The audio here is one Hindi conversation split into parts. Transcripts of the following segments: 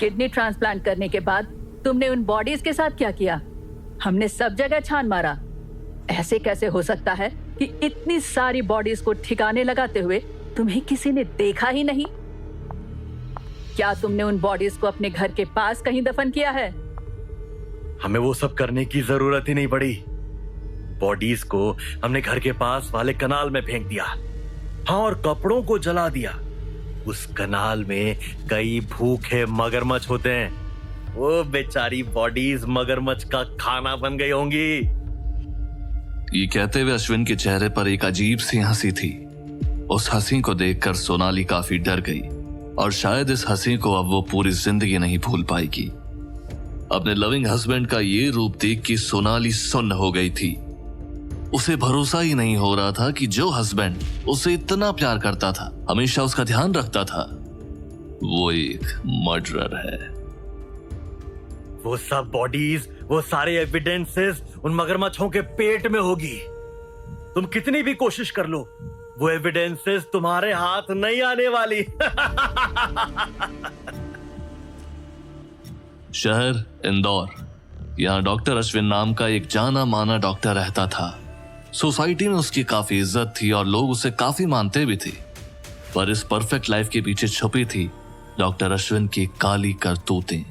किडनी ट्रांसप्लांट करने के बाद तुमने उन बॉडीज के साथ क्या किया? हमने सब जगह छान मारा। ऐसे कैसे हो सकता है कि इतनी सारी बॉडीज को ठिकाने लगाते हुए तुम्हें किसी ने देखा ही नहीं? क्या तुमने उन बॉडीज को अपने घर के पास कहीं दफन किया है? हमें वो सब करने की जरूरत ही नहीं पड़ी। बॉडीज को हमने घर के पास वाले कनाल में फेंक दिया। हाँ, और कपड़ों को जला दिया। उस कनाल में कई भूखे मगरमच्छ होते हैं। वो बेचारी बॉडीज मगरमच्छ का खाना बन गई होंगी। ये कहते हुए अश्विन के चेहरे पर एक अजीब सी हंसी थी। उस हंसी को देखकर सोनाली काफी डर गई और शायद इस हंसी को अब वो पूरी जिंदगी नहीं भूल पाएगी। अपने लविंग हस्बैंड का ये रूप देख के सोनाली सुन्न हो गई थी। उसे भरोसा ही नहीं हो रहा था कि जो हस्बैंड उसे इतना प्यार करता था, हमेशा उसका ध्यान रखता था, वो एक मर्डरर है। वो सब बॉडीज, वो सारे एविडेंसेस उन मगरमच्छों के पेट में होगी। तुम कितनी भी कोशिश कर लो, वो एविडेंसेस तुम्हारे हाथ नहीं आने वाली। शहर इंदौर। यहाँ डॉक्टर अश्विन नाम का एक जाना माना डॉक्टर रहता था। सोसाइटी में उसकी काफी इज्जत थी और लोग उसे काफी मानते भी थे। पर इस परफेक्ट लाइफ के पीछे छुपी थी डॉक्टर अश्विन की काली करतूतें।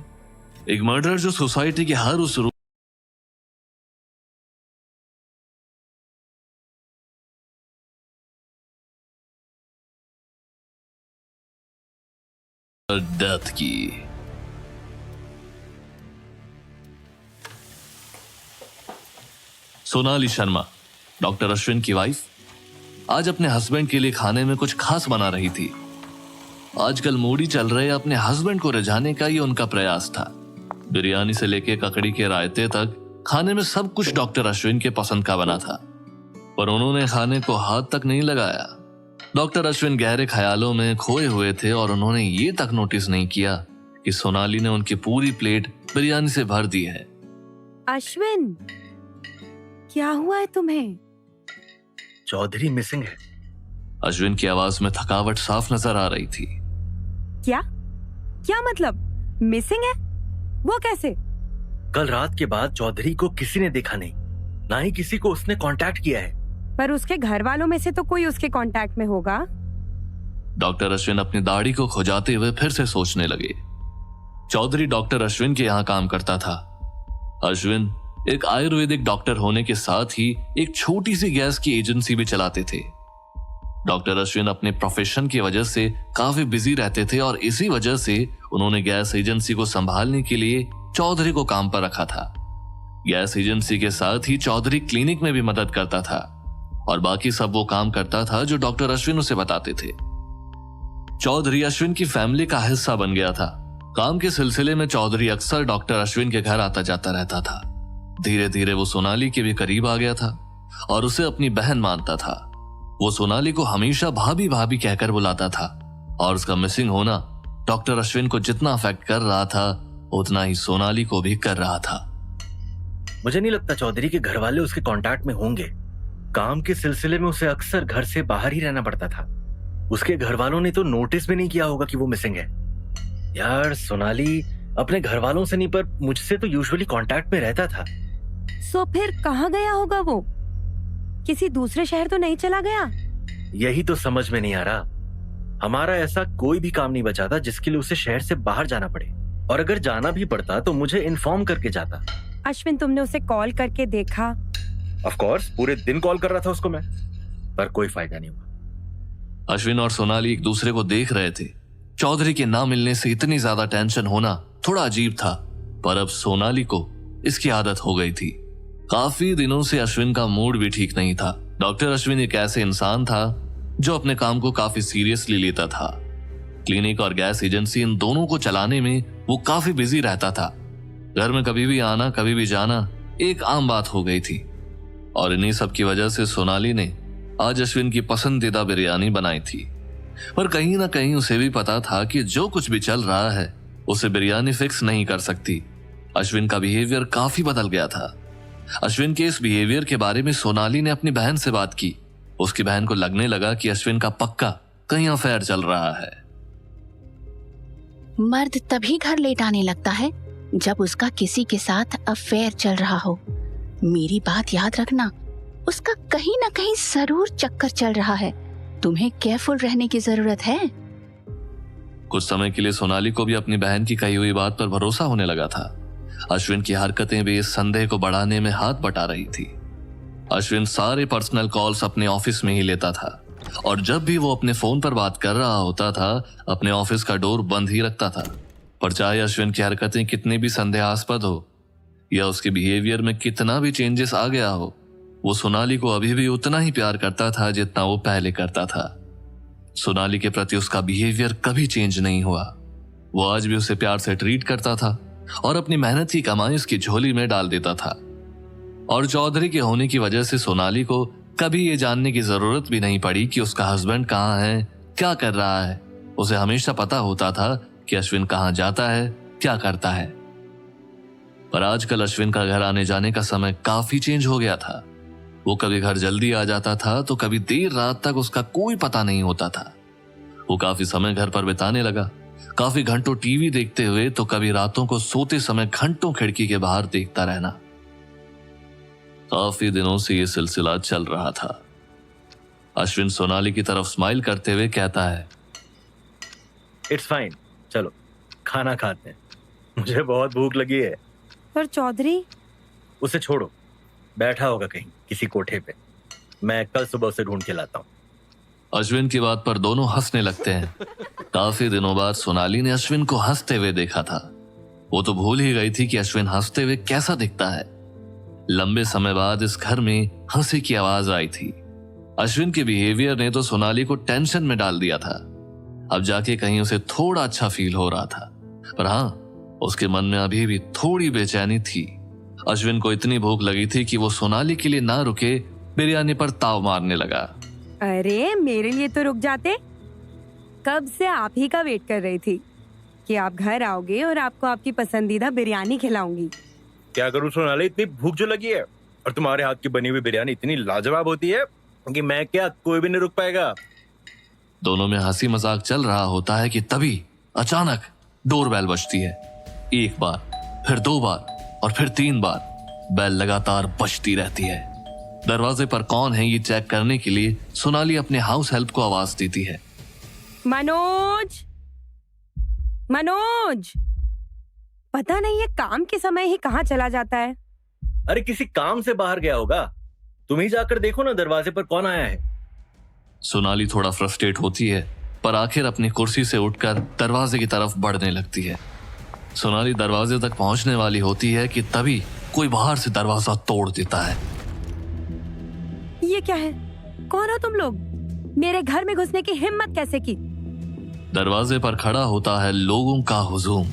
एक मर्डर जो सोसाइटी के हर उस डेथ की। सोनाली शर्मा, डॉक्टर अश्विन की वाइफ, आज अपने हस्बैंड के लिए खाने में कुछ खास बना रही थी। आजकल मूडी चल रहे अपने हस्बैंड को रिझाने का ये उनका प्रयास था। बिरयानी से लेके ककड़ी के रायते तक खाने में सब कुछ डॉक्टर अश्विन के पसंद का बना था, पर उन्होंने खाने को हाथ तक नहीं लगाया। डॉक्टर अश्विन गहरे ख्यालों में खोए हुए थे और उन्होंने ये तक नोटिस नहीं किया कि सोनाली ने उनकी पूरी प्लेट बिरयानी से भर दी है। अश्विन, क्या हुआ है तुम्हें? चौधरी मिसिंग है। अश्विन की आवाज में थकावट साफ नजर आ रही थी। क्या क्या मतलब? मिसिंग है? वो कैसे? कल रात के बाद चौधरी को किसी ने देखा नहीं, ना ही किसी को उसने कांटेक्ट किया है। पर उसके घर वालों में से तो कोई उसके कांटेक्ट में होगा। डॉक्टर अश्विन अपनी दाढ़ी को खुजाते हुए फिर से सोचने लगे। चौधरी डॉक्टर अश्विन के यहाँ काम करता था। अश्विन एक आयुर्वेदिक डॉक्टर होने के साथ ही एक छोटी सी गैस की एजेंसी भी चलाते थे। डॉक्टर अश्विन अपने प्रोफेशन की वजह से काफी बिजी रहते थे और इसी वजह से उन्होंने गैस एजेंसी को संभालने के लिए चौधरी को काम पर रखा था। गैस एजेंसी के साथ ही चौधरी क्लिनिक में भी मदद करता था और बाकी सब वो काम करता था जो डॉक्टर अश्विन उसे बताते थे। चौधरी अश्विन की फैमिली का हिस्सा बन गया था। काम के सिलसिले में चौधरी अक्सर डॉक्टर अश्विन के घर आता जाता रहता था। धीरे धीरे वो सोनाली के भी करीब आ गया था और उसे अपनी बहन मानता था। वो सोनाली को हमेशा भाभी भाभी कहकर बुलाता था और उसका मिसिंग होना डॉक्टर अश्विन को जितना अफेक्ट कर रहा था उतना ही सोनाली को भी कर रहा था। मुझे नहीं लगता चौधरी के घर वाले उसके कांटेक्ट में होंगे। काम के सिलसिले में उसे अक्सर घर से बाहर ही रहना पड़ता था। उसके घर वालों ने तो नोटिस भी नहीं किया होगा कि वो मिसिंग है। यार, सोनाली अपने घर वालों से नहीं पर मुझसे तो यूजुअली कांटेक्ट में रहता था। सो फिर कहाँ गया होगा वो? किसी दूसरे शहर तो नहीं चला गया? यही तो समझ में नहीं आ रहा। हमारा ऐसा कोई भी काम नहीं बचा था जिसके लिए उसे शहर से बाहर जाना पड़े, और अगर जाना भी पड़ता तो मुझे इन्फॉर्म करके जाता। अश्विन, तुमने उसे कॉल करके देखा? ऑफ कोर्स, पूरे दिन कॉल कर रहा था उसको मैं, पर कोई फायदा नहीं हुआ। अश्विन और सोनाली एक दूसरे को देख रहे थे। चौधरी के ना मिलने से इतनी ज्यादा टेंशन होना थोड़ा अजीब था, पर अब सोनाली को इसकी आदत हो गई थी। काफी दिनों से अश्विन का मूड भी ठीक नहीं था। डॉक्टर अश्विन एक ऐसे इंसान था जो अपने काम को काफी सीरियसली लेता था। क्लिनिक और गैस एजेंसी, इन दोनों को चलाने में वो काफी बिजी रहता था। घर में कभी भी आना कभी भी जाना एक आम बात हो गई थी और इन्हीं सब की वजह से सोनाली ने आज अश्विन की पसंदीदा बिरयानी बनाई थी। पर कहीं ना कहीं उसे भी पता था कि जो कुछ भी चल रहा है उसे बिरयानी फिक्स नहीं कर सकती। अश्विन का बिहेवियर काफी बदल गया था। अश्विन के इस बिहेवियर के बारे में सोनाली ने अपनी बहन से बात की। उसकी बहन को लगने लगा कि अश्विन का पक्का कहीं अफेयर चल रहा है। मर्द तभी घर लेट आने लगता है जब उसका किसी के साथ अफेयर चल रहा हो। मेरी बात याद रखना, उसका कहीं ना कहीं जरूर चक्कर चल रहा है। तुम्हें केयरफुल रहने की जरूरत है। कुछ समय के लिए सोनाली को भी अपनी बहन की कही हुई बात पर भरोसा होने लगा था। अश्विन की हरकतें भी इस संदेह को बढ़ाने में हाथ बटा रही थी। अश्विन सारे पर्सनल कॉल्स अपने ऑफिस में ही लेता था और जब भी वो अपने फोन पर बात कर रहा होता था अपने ऑफिस का डोर बंद ही रखता था। पर चाहे अश्विन की हरकतें कितनी भी संदेहास्पद हो या उसके बिहेवियर में कितना भी चेंजेस आ गया हो, वो सोनाली को अभी भी उतना ही प्यार करता था जितना वो पहले करता था। सोनाली के प्रति उसका बिहेवियर कभी चेंज नहीं हुआ। वो आज भी उसे प्यार से ट्रीट करता था और अपनी मेहनत की कमाई उसकी झोली में डाल देता था। और चौधरी के होने की वजह से सोनाली को कभी ये जानने की जरूरत भी नहीं पड़ी कि उसका हस्बैंड कहाँ है, क्या कर रहा है। उसे हमेशा पता होता था कि अश्विन कहाँ जाता है, क्या करता है। पर आजकल अश्विन का घर आने जाने का समय काफी चेंज हो गया था। वो कभी घर जल्दी आ जाता था तो कभी देर रात तक उसका कोई पता नहीं होता था। वो काफी समय घर पर बिताने लगा, काफी घंटों टीवी देखते हुए तो कभी रातों को सोते समय घंटों खिड़की के बाहर देखता रहना। काफी दिनों से ये सिलसिला चल रहा था। अश्विन सोनाली की तरफ स्माइल करते हुए कहता है, इट्स फाइन, चलो खाना खाते हैं, मुझे बहुत भूख लगी है। पर चौधरी, उसे छोड़ो, बैठा होगा कहीं किसी कोठे पे, मैं कल सुबह उसे ढूंढ के लाता हूँ। अश्विन की बात पर दोनों हंसने लगते हैं। काफी दिनों बाद सोनाली ने अश्विन को हंसते हुए देखा था। वो तो भूल ही गई थी कि अश्विन हंसते हुए कैसा दिखता है। लंबे समय बाद इस घर में हंसी की आवाज आई थी। अश्विन के बिहेवियर ने तो सोनाली को टेंशन में डाल दिया था। अब जाके कहीं उसे थोड़ा अच्छा फील हो रहा था, पर हाँ, उसके मन में अभी भी थोड़ी बेचैनी थी। अश्विन को इतनी भूख लगी थी कि वो सोनाली के लिए ना रुके बिरयानी पर ताव मारने लगा। अरे मेरे लिए तो रुक जाते। कब से आप ही का वेट कर रही थी कि आप घर आओगे और आपको आपकी पसंदीदा बिरयानी खिलाऊंगी। क्या करूं सोनाली, इतनी भूख जो लगी है और तुम्हारे हाथ की बनी हुई बिरयानी इतनी लाजवाब होती है कि मैं क्या, कोई भी नहीं रुक पाएगा। दोनों में हंसी मजाक चल रहा होता है कि तभी अचानक डोरबेल बजती है। एक बार, फिर 2 बार और फिर 3 बार बेल लगातार बजती रहती है। दरवाजे पर कौन है ये चेक करने के लिए सोनाली अपने हाउस हेल्प को आवाज देती है, मनोज, मनोज। पता नहीं है काम के समय ही कहाँ चला जाता है। अरे किसी काम से बाहर गया होगा, तुम ही जाकर देखो ना दरवाजे पर कौन आया है। सोनाली थोड़ा फ्रस्ट्रेट होती है पर आखिर अपनी कुर्सी से उठकर दरवाजे की तरफ बढ़ने लगती है। सोनाली दरवाजे तक पहुंचने वाली होती है कि तभी कोई बाहर से दरवाजा तोड़ देता है। ये क्या है? कौन हो तुम लोग? मेरे घर में घुसने की हिम्मत कैसे की? दरवाजे पर खड़ा होता है लोगों का हुजूम।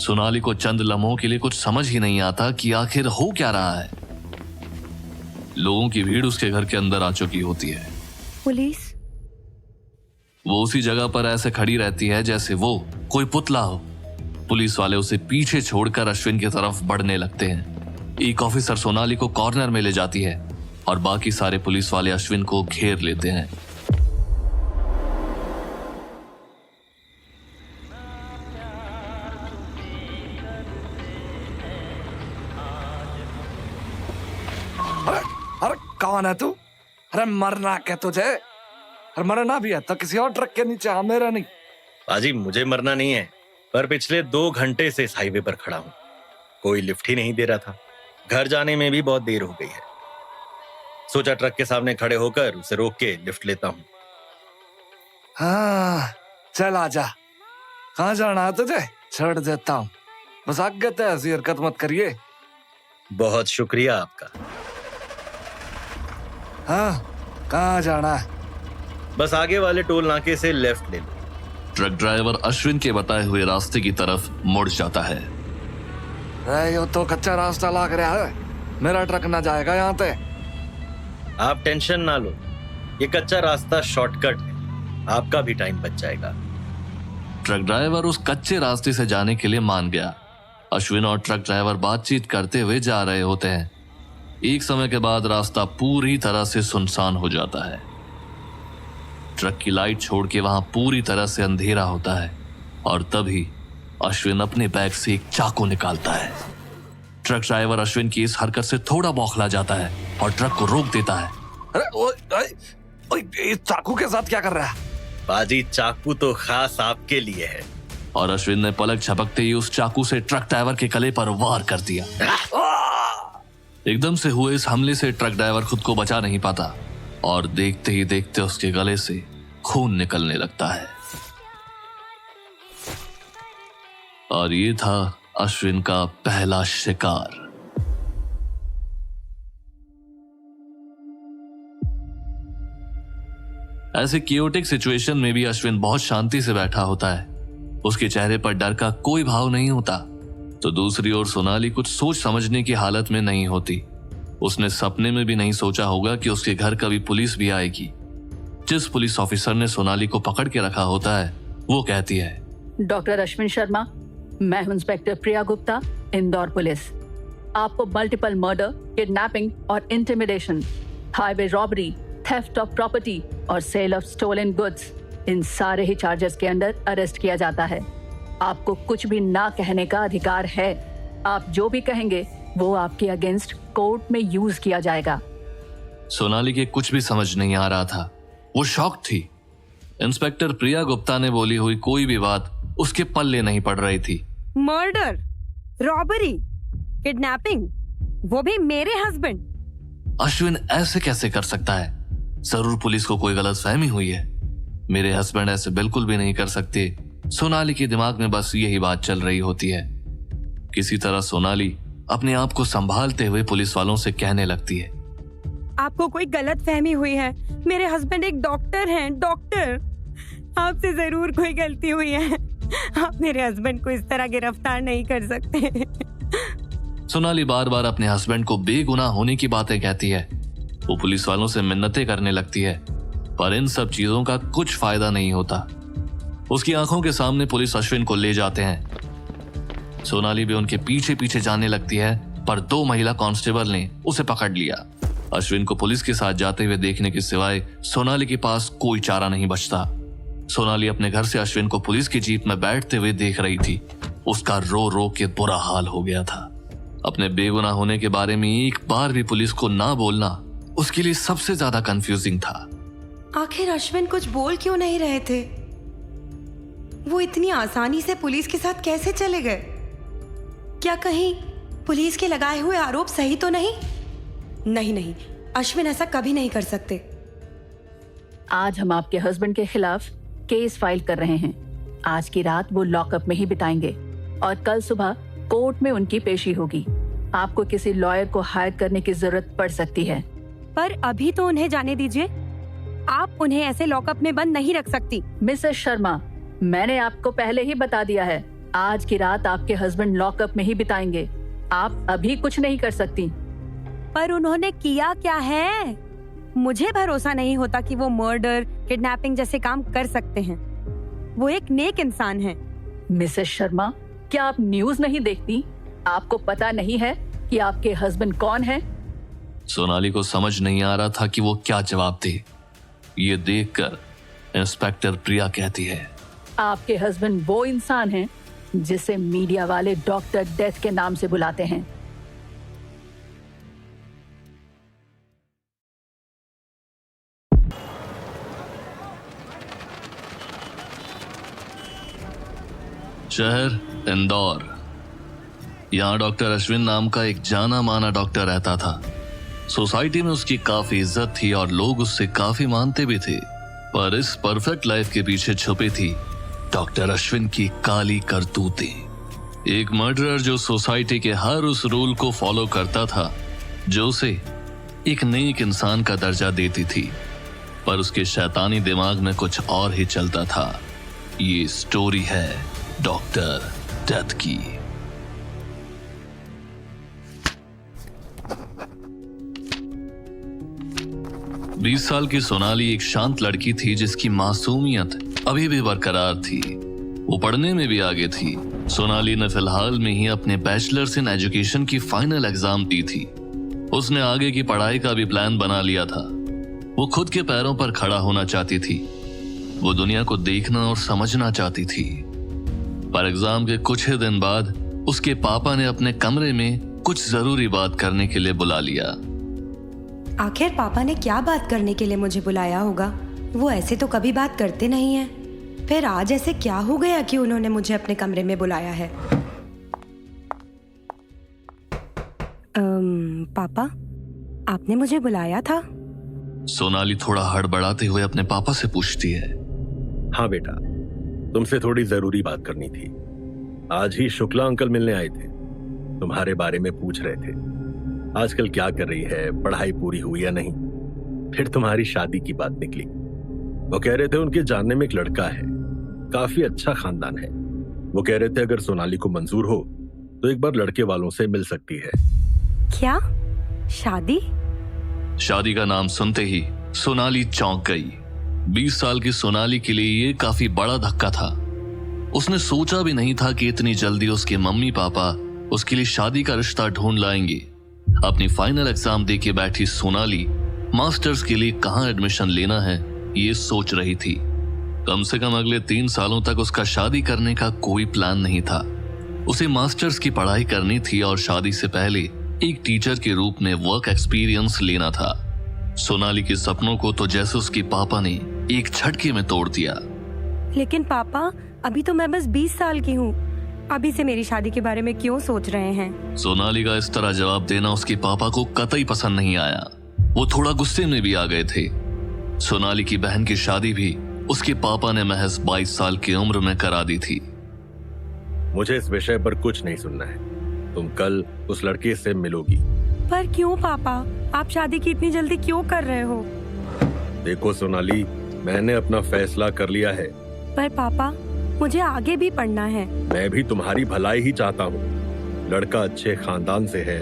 सोनाली को चंद लम्हों के लिए कुछ समझ ही नहीं आता कि आखिर हो क्या रहा है। लोगों की भीड़ उसके घर के अंदर आ चुकी होती है। पुलिस? वो उसी जगह पर ऐसे खड़ी रहती है जैसे वो कोई पुतला हो। पुलिस वाले उसे पीछे छोड़कर अश्विन की तरफ बढ़ने लगते हैं। एक ऑफिसर सोनाली को कॉर्नर में ले जाती है और बाकी सारे पुलिस वाले अश्विन को घेर लेते हैं। अरे कौन है तू? अरे मरना क्या तुझे? अरे मरना भी है तो किसी और ट्रक के नीचे आ, मेरा नहीं। बाजी, मुझे मरना नहीं है, पर पिछले 2 घंटे से इस हाईवे पर खड़ा हूं, कोई लिफ्ट ही नहीं दे रहा था। घर जाने में भी बहुत देर हो गई है। सोचा ट्रक के सामने खड़े होकर उसे रोक के लिफ्ट लेता हूं। हाँ चल आजा। कहाँ जाना है तुझे? छोड़ देता हूँ, बस आगे तो ऐसी हरकत मत करिए। बहुत शुक्रिया आपका। हाँ कहाँ जाना है? बस आगे वाले टोल नाके से लेफ्ट ले लो। ट्रक ड्राइवर अश्विन के बताए हुए रास्ते की तरफ मुड़ जाता है। ये तो कच्चा रास्ता लग रहा है, मेरा ट्रक ना जाएगा यहाँ पे। आप टेंशन ना लो, ये कच्चा रास्ता शॉर्टकट है, आपका भी टाइम बच जाएगा। ट्रक ड्राइवर उस कच्चे रास्ते से जाने के लिए मान गया। अश्विन और ट्रक ड्राइवर बातचीत करते हुए जा रहे होते हैं। एक समय के बाद रास्ता पूरी तरह से सुनसान हो जाता है। ट्रक की लाइट छोड़ के वहां पूरी तरह से अंधेरा होता है। और तभी अश्विन अपने बैग से एक चाकू निकालता है। ट्रक ड्राइवर अश्विन की इस हरकत से थोड़ा बौखला जाता है और ट्रक को रोक देता है। अरे ओए, ये चाकू के साथ क्या कर रहा है? बाजी, चाकू तो खास आपके लिए है। और अश्विन ने पलक झपकते ही उस चाकू से ट्रक ड्राइवर के गले पर वार कर दिया। एकदम से हुए इस हमले से ट्रक ड्राइवर खुद को बचा नहीं पाता और देखते ही देखते उसके गले से खून निकलने लगता है। और ये था अश्विन का पहला शिकार। ऐसे कियोटिक सिचुएशन में भी अश्विन बहुत शांति से बैठा होता है। उसके चेहरे पर डर का कोई भाव नहीं होता। तो दूसरी ओर सोनाली कुछ सोच समझने की हालत में नहीं होती। उसने सपने में भी नहीं सोचा होगा कि उसके घर कभी पुलिस भी आएगी। जिस पुलिस ऑफिसर ने सोनाली को पकड़ के रखा होता है वो कहती है, डॉक्टर अश्विन शर्मा, मैं हूं इंस्पेक्टर प्रिया गुप्ता, इंदौर पुलिस। आपको मल्टीपल मर्डर, किडनैपिंग और intimidation, highway robbery, theft of property और सेल ऑफ स्टोलन गुड्स, इन सारे ही चार्जेस के अंडर अरेस्ट किया जाता है। आपको कुछ भी ना कहने का अधिकार है। आप जो भी कहेंगे वो आपके अगेंस्ट कोर्ट में यूज किया जाएगा। सोनाली के कुछ भी समझ नहीं आ रहा था। वो शॉक थी। इंस्पेक्टर प्रिया गुप्ता ने बोली हुई कोई भी बात उसके पल्ले नहीं पड़ रही थी। मर्डर, रॉबरी, किडनैपिंग, वो भी मेरे हस्बैंड। अश्विन ऐसे कैसे कर सकता है? जरूर पुलिस को कोई गलतफहमी हुई है। मेरे हस्बैंड ऐसे बिल्कुल भी नहीं कर सकते। सोनाली के दिमाग में बस यही बात चल रही होती है। किसी तरह सोनाली अपने आप को संभालते हुए पुलिस वालों से कहने लगती है, आपको कोई गलत फहमी हुई है। मेरे हस्बैंड एक डॉक्टर हैं, डॉक्टर। आपसे जरूर कोई गलती हुई है। आप मेरे हस्बैंड को इस तरह गिरफ्तार नहीं कर सकते। सोनाली बार बार अपने हस्बैंड को बेगुनाह होने की बातें कहती है। वो पुलिस वालों से मिन्नतें करने लगती है, पर इन सब चीजों का कुछ फायदा नहीं होता। उसकी आंखों के सामने पुलिस अश्विन को ले जाते हैं। सोनाली भी उनके पीछे पीछे जाने लगती है, पर 2 महिला कांस्टेबल ने उसे पकड़ लिया। अश्विन को पुलिस के साथ जाते हुए देखने के सिवाय सोनाली के पास कोई चारा नहीं बचता। सोनाली अपने घर से अश्विन को पुलिस की जीप में बैठते हुए देख रही थी। उसका रो रो के बुरा हाल हो गया था। अपने बेगुनाह होने के बारे में एक बार भी पुलिस को ना बोलना उसके लिए सबसे ज्यादा कंफ्यूजिंग था। आखिर अश्विन कुछ बोल क्यों नहीं रहे थे? वो इतनी आसानी से पुलिस के साथ कैसे चले गए? क्या कहीं पुलिस के लगाए हुए आरोप सही तो नहीं? नहीं, अश्विन ऐसा कभी नहीं कर सकते। आज हम आपके हस्बैंड के खिलाफ केस फाइल कर रहे हैं। आज की रात वो लॉकअप में ही बिताएंगे और कल सुबह कोर्ट में उनकी पेशी होगी। आपको किसी लॉयर को हायर करने की जरूरत पड़ सकती है। पर अभी तो उन्हें जाने दीजिए। आप उन्हें ऐसे लॉकअप में बंद नहीं रख सकती। मिसेस शर्मा, मैंने आपको पहले ही बता दिया है, आज की रात आपके हस्बैंड लॉकअप में ही बिताएंगे। आप अभी कुछ नहीं कर सकती। पर उन्होंने किया क्या है? मुझे भरोसा नहीं होता कि वो मर्डर, किडनैपिंग जैसे काम कर सकते हैं। वो एक नेक इंसान है। मिसेस शर्मा, क्या आप न्यूज नहीं देखती? आपको पता नहीं है कि आपके हस्बैंड कौन है? सोनाली को समझ नहीं आ रहा था कि वो क्या जवाब दे। ये देखकर इंस्पेक्टर प्रिया कहती है, आपके हस्बैंड वो इंसान हैं जिसे मीडिया वाले डॉक्टर डेथ के नाम से बुलाते हैं। शहर इंदौर। यहाँ डॉक्टर अश्विन नाम का एक जाना माना डॉक्टर रहता था। सोसाइटी में उसकी काफी इज्जत थी और लोग उससे काफी मानते भी थे। पर इस परफेक्ट लाइफ के पीछे छुपी थी डॉक्टर अश्विन की काली करतूतें। एक मर्डरर जो सोसाइटी के हर उस रूल को फॉलो करता था जो उसे एक नेक इंसान का दर्जा देती थी, पर उसके शैतानी दिमाग में कुछ और ही चलता था। ये स्टोरी है डॉक्टर डेथ की। बीस साल की सोनाली एक शांत लड़की थी जिसकी मासूमियत अभी भी बरकरार थी। वो पढ़ने में भी आगे थी। सोनाली ने फिलहाल में ही अपने बैचलर्स इन एजुकेशन की फाइनल एग्जाम दी थी। उसने आगे की पढ़ाई का भी प्लान बना लिया था। वो खुद के पैरों पर खड़ा होना चाहती थी। वो दुनिया को देखना और समझना चाहती थी। पर एग्जाम के कुछ ही दिन बाद उसके पापा ने अपने कमरे में कुछ जरूरी बात करने के लिए बुला लिया। आखिर पापा ने क्या बात करने के लिए मुझे बुलाया होगा? वो ऐसे तो कभी बात करते नहीं हैं। फिर आज ऐसे क्या हो गया कि उन्होंने मुझे अपने कमरे में बुलाया है? पापा, आपने मुझे बुलाया था? सोनाली थोड़ा हड़बड़ाते हुए अपने पापा से पूछती है। हाँ बेटा, तुमसे थोड़ी जरूरी बात करनी थी। आज ही शुक्ला अंकल मिलने आए थे, तुम्हारे बारे में पूछ रहे थे। आजकल क्या कर रही है, पढ़ाई पूरी हुई या नहीं। फिर तुम्हारी शादी की बात निकली। वो कह रहे थे उनके जानने में एक लड़का है, काफी अच्छा खानदान है। वो कह रहे थे अगर सोनाली को मंजूर हो तो एक बार लड़के वालों से मिल सकती है। क्या? शादी? शादी का नाम सुनते ही सोनाली चौंक गई। 20 साल की सोनाली के लिए ये काफी बड़ा धक्का था। उसने सोचा भी नहीं था कि इतनी जल्दी उसके मम्मी पापा उसके लिए शादी का रिश्ता ढूंढ लाएंगे। अपनी फाइनल एग्जाम दे के बैठी सोनाली मास्टर्स के लिए कहाँ एडमिशन लेना है ये सोच रही थी। कम से कम अगले 3 सालों तक उसका शादी करने का कोई प्लान नहीं था। उसे मास्टर्स की पढ़ाई करनी थी और शादी से पहले एक टीचर के रूप में वर्क एक्सपीरियंस लेना था। सोनाली के सपनों को तो जैसे उसके पापा ने एक झटके में तोड़ दिया। लेकिन पापा, अभी तो मैं बस 20 साल की हूँ। अभी से मेरी शादी के बारे में क्यों सोच रहे हैं? सोनाली का इस तरह जवाब देना उसके पापा को कतई पसंद नहीं आया। वो थोड़ा गुस्से में भी आ गए थे। सोनाली की बहन की शादी भी उसके पापा ने महज 22 साल की उम्र में करा दी थी। मुझे इस विषय पर कुछ नहीं सुनना है। तुम कल उस लड़के से मिलोगी। पर क्यों पापा? आप शादी की इतनी जल्दी क्यों कर रहे हो? देखो सोनाली, मैंने अपना फैसला कर लिया है। पर पापा, मुझे आगे भी पढ़ना है। मैं भी तुम्हारी भलाई ही चाहता हूँ। लड़का अच्छे खानदान से है,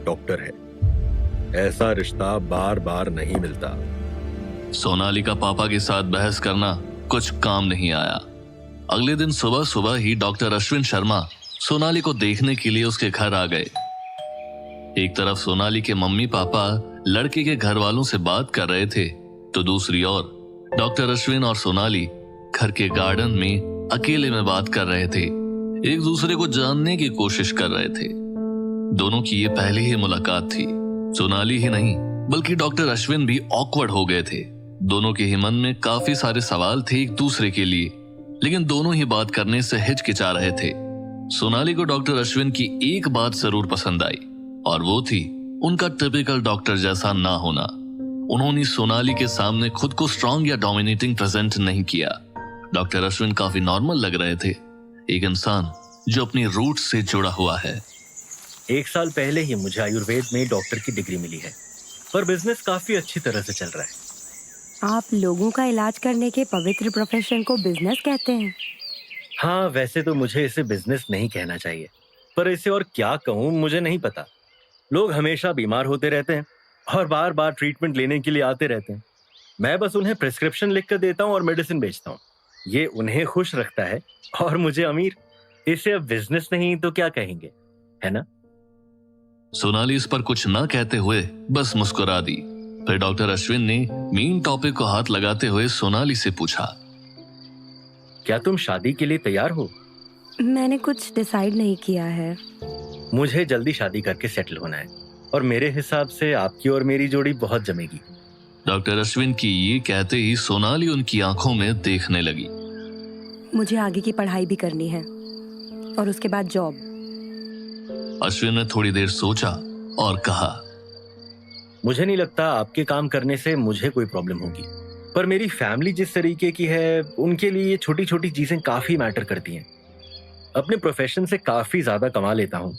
डॉक्टर है। ऐसा रिश्ता बार बार नहीं मिलता। सोनाली का पापा के साथ बहस करना कुछ काम नहीं आया। अगले दिन सुबह सुबह ही डॉक्टर अश्विन शर्मा सोनाली को देखने के लिए उसके घर आ गए। एक तरफ सोनाली के मम्मी पापा लड़के के घर वालों से बात कर रहे थे, तो दूसरी ओर डॉक्टर अश्विन और सोनाली घर के गार्डन में अकेले में बात कर रहे थे, एक दूसरे को जानने की कोशिश कर रहे थे। दोनों की ये पहली ही मुलाकात थी। सोनाली ही नहीं बल्कि डॉक्टर अश्विन भी ऑकवर्ड हो गए थे। दोनों के ही मन में काफी सारे सवाल थे एक दूसरे के लिए, लेकिन दोनों ही बात करने से हिचकिचा रहे थे। सोनाली को डॉक्टर अश्विन की एक बात जरूर पसंद आई, और वो थी उनका टिपिकल डॉक्टर जैसा ना होना। उन्होंने सोनाली के सामने खुद को स्ट्रांग या डोमिनेटिंग प्रेजेंट नहीं किया। डॉक्टर अश्विन काफी नॉर्मल लग रहे थे, एक इंसान जो अपनी रूट से जुड़ा हुआ है। 1 साल पहले ही मुझे आयुर्वेद में डॉक्टर की डिग्री मिली है, पर बिजनेस काफी अच्छी तरह से चल रहा है। आप लोगों का इलाज करने के पवित्र प्रोफेशन को बिजनेस कहते हैं? हाँ, वैसे तो मुझे इसे बिजनेस नहीं कहना चाहिए, पर इसे और क्या कहूँ मुझे नहीं पता। लोग हमेशा बीमार होते रहते हैं और बार बार ट्रीटमेंट लेने के लिए आते रहते हैं। मैं बस उन्हें प्रिस्क्रिप्शन लिख कर देता हूँ और मेडिसिन बेचता हूँ। ये उन्हें खुश रखता है और मुझे अमीर। इसे अब बिजनेस नहीं तो क्या कहेंगे, है ना? सोनाली इस पर कुछ न कहते हुए बस मुस्कुरा दी। फिर डॉक्टर अश्विन ने मेन टॉपिक को हाथ लगाते हुए सोनाली से पूछा, क्या तुम शादी के लिए तैयार हो? मैंने कुछ डिसाइड नहीं किया है। मुझे जल्दी शादी करके सेटल होना है और मेरे हिसाब से आपकी और मेरी जोड़ी बहुत जमेगी। डॉक्टर अश्विन की ये कहते ही सोनाली उनकी आंखों में देखने लगी। मुझे आगे की पढ़ाई भी करनी है और उसके बाद जॉब। अश्विन ने थोड़ी देर सोचा और कहा, मुझे नहीं लगता आपके काम करने से मुझे कोई प्रॉब्लम होगी, पर मेरी फैमिली जिस तरीके की है उनके लिए ये छोटी छोटी चीजें काफी मैटर करती हैं। अपने प्रोफेशन से काफी ज्यादा कमा लेता हूँ।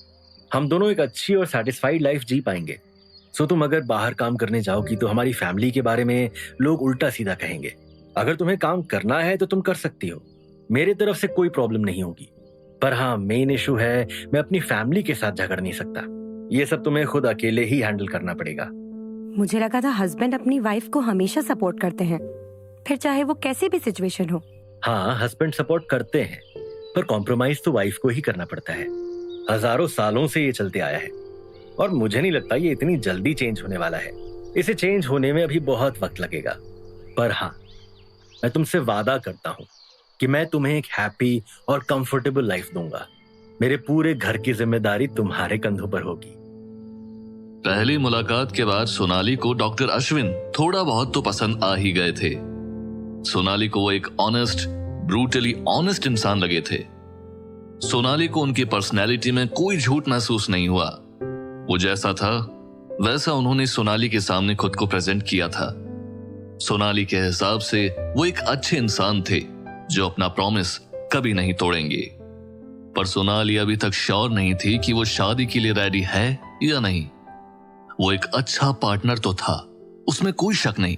हम दोनों एक अच्छी और सेटिस्फाइड लाइफ जी पाएंगे। सो तुम अगर बाहर काम करने जाओगी तो हमारी फैमिली के बारे में लोग उल्टा सीधा कहेंगे। अगर तुम्हें काम करना है तो तुम कर सकती हो, मेरे तरफ से कोई प्रॉब्लम नहीं होगी। पर हाँ, मेन इशू है मैं अपनी फैमिली के साथ झगड़ नहीं सकता। ये सब तुम्हें खुद अकेले ही हैंडल करना पड़ेगा। मुझे लगा था हस्बैंड अपनी वाइफ को हमेशा सपोर्ट करते हैं, फिर चाहे वो कैसी भी सिचुएशन हो। हाँ, हस्बैंड सपोर्ट करते हैं, पर कॉम्प्रोमाइज तो वाइफ को ही करना पड़ता है। हजारों सालों से ये चलते आया है और मुझे नहीं लगता ये इतनी जल्दी चेंज होने वाला है। इसे चेंज होने में अभी बहुत वक्त लगेगा। पर हाँ, मैं तुमसे वादा करता हूँ कि मैं तुम्हें एक हैप्पी और कंफर्टेबल लाइफ दूंगा। मेरे पूरे घर की जिम्मेदारी तुम्हारे कंधों पर होगी। पहली मुलाकात के बाद सोनाली को डॉक्टर अश्विन थोड़ा बहुत तो पसंद आ ही गए थे। सोनाली को वो एक ऑनेस्ट, ब्रूटली ऑनेस्ट इंसान लगे थे। सोनाली को उनकी पर्सनैलिटी में कोई झूठ महसूस नहीं हुआ। वो जैसा था वैसा उन्होंने सोनाली के सामने खुद को प्रेजेंट किया था। सोनाली के हिसाब से वो एक अच्छे इंसान थे जो अपना प्रॉमिस कभी नहीं तोड़ेंगे। पर सोनाली अभी तक श्योर नहीं थी कि वो शादी के लिए रेडी है या नहीं। वो एक अच्छा पार्टनर तो था, उसमें कोई शक नहीं।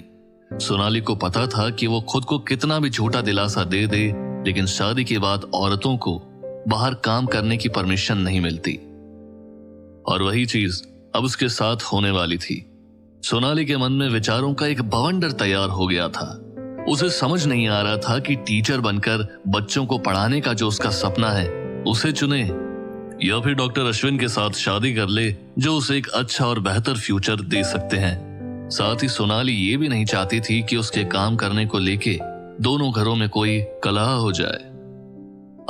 सोनाली को पता था कि वो खुद को कितना भी झूठा दिलासा दे दे, लेकिन शादी के बाद औरतों को बाहर काम करने की परमिशन नहीं मिलती। और वही चीज अब उसके साथ होने वाली थी। सोनाली के मन में विचारों का एक बवंडर तैयार हो गया था। उसे समझ नहीं आ रहा था कि टीचर बनकर बच्चों को पढ़ाने का जो उसका सपना है उसे चुने या फिर डॉक्टर अश्विन के साथ शादी कर ले जो उसे एक अच्छा और बेहतर फ्यूचर दे सकते हैं। साथ ही सोनाली ये भी नहीं चाहती थी कि उसके काम करने को लेके दोनों घरों में कोई कलह हो जाए।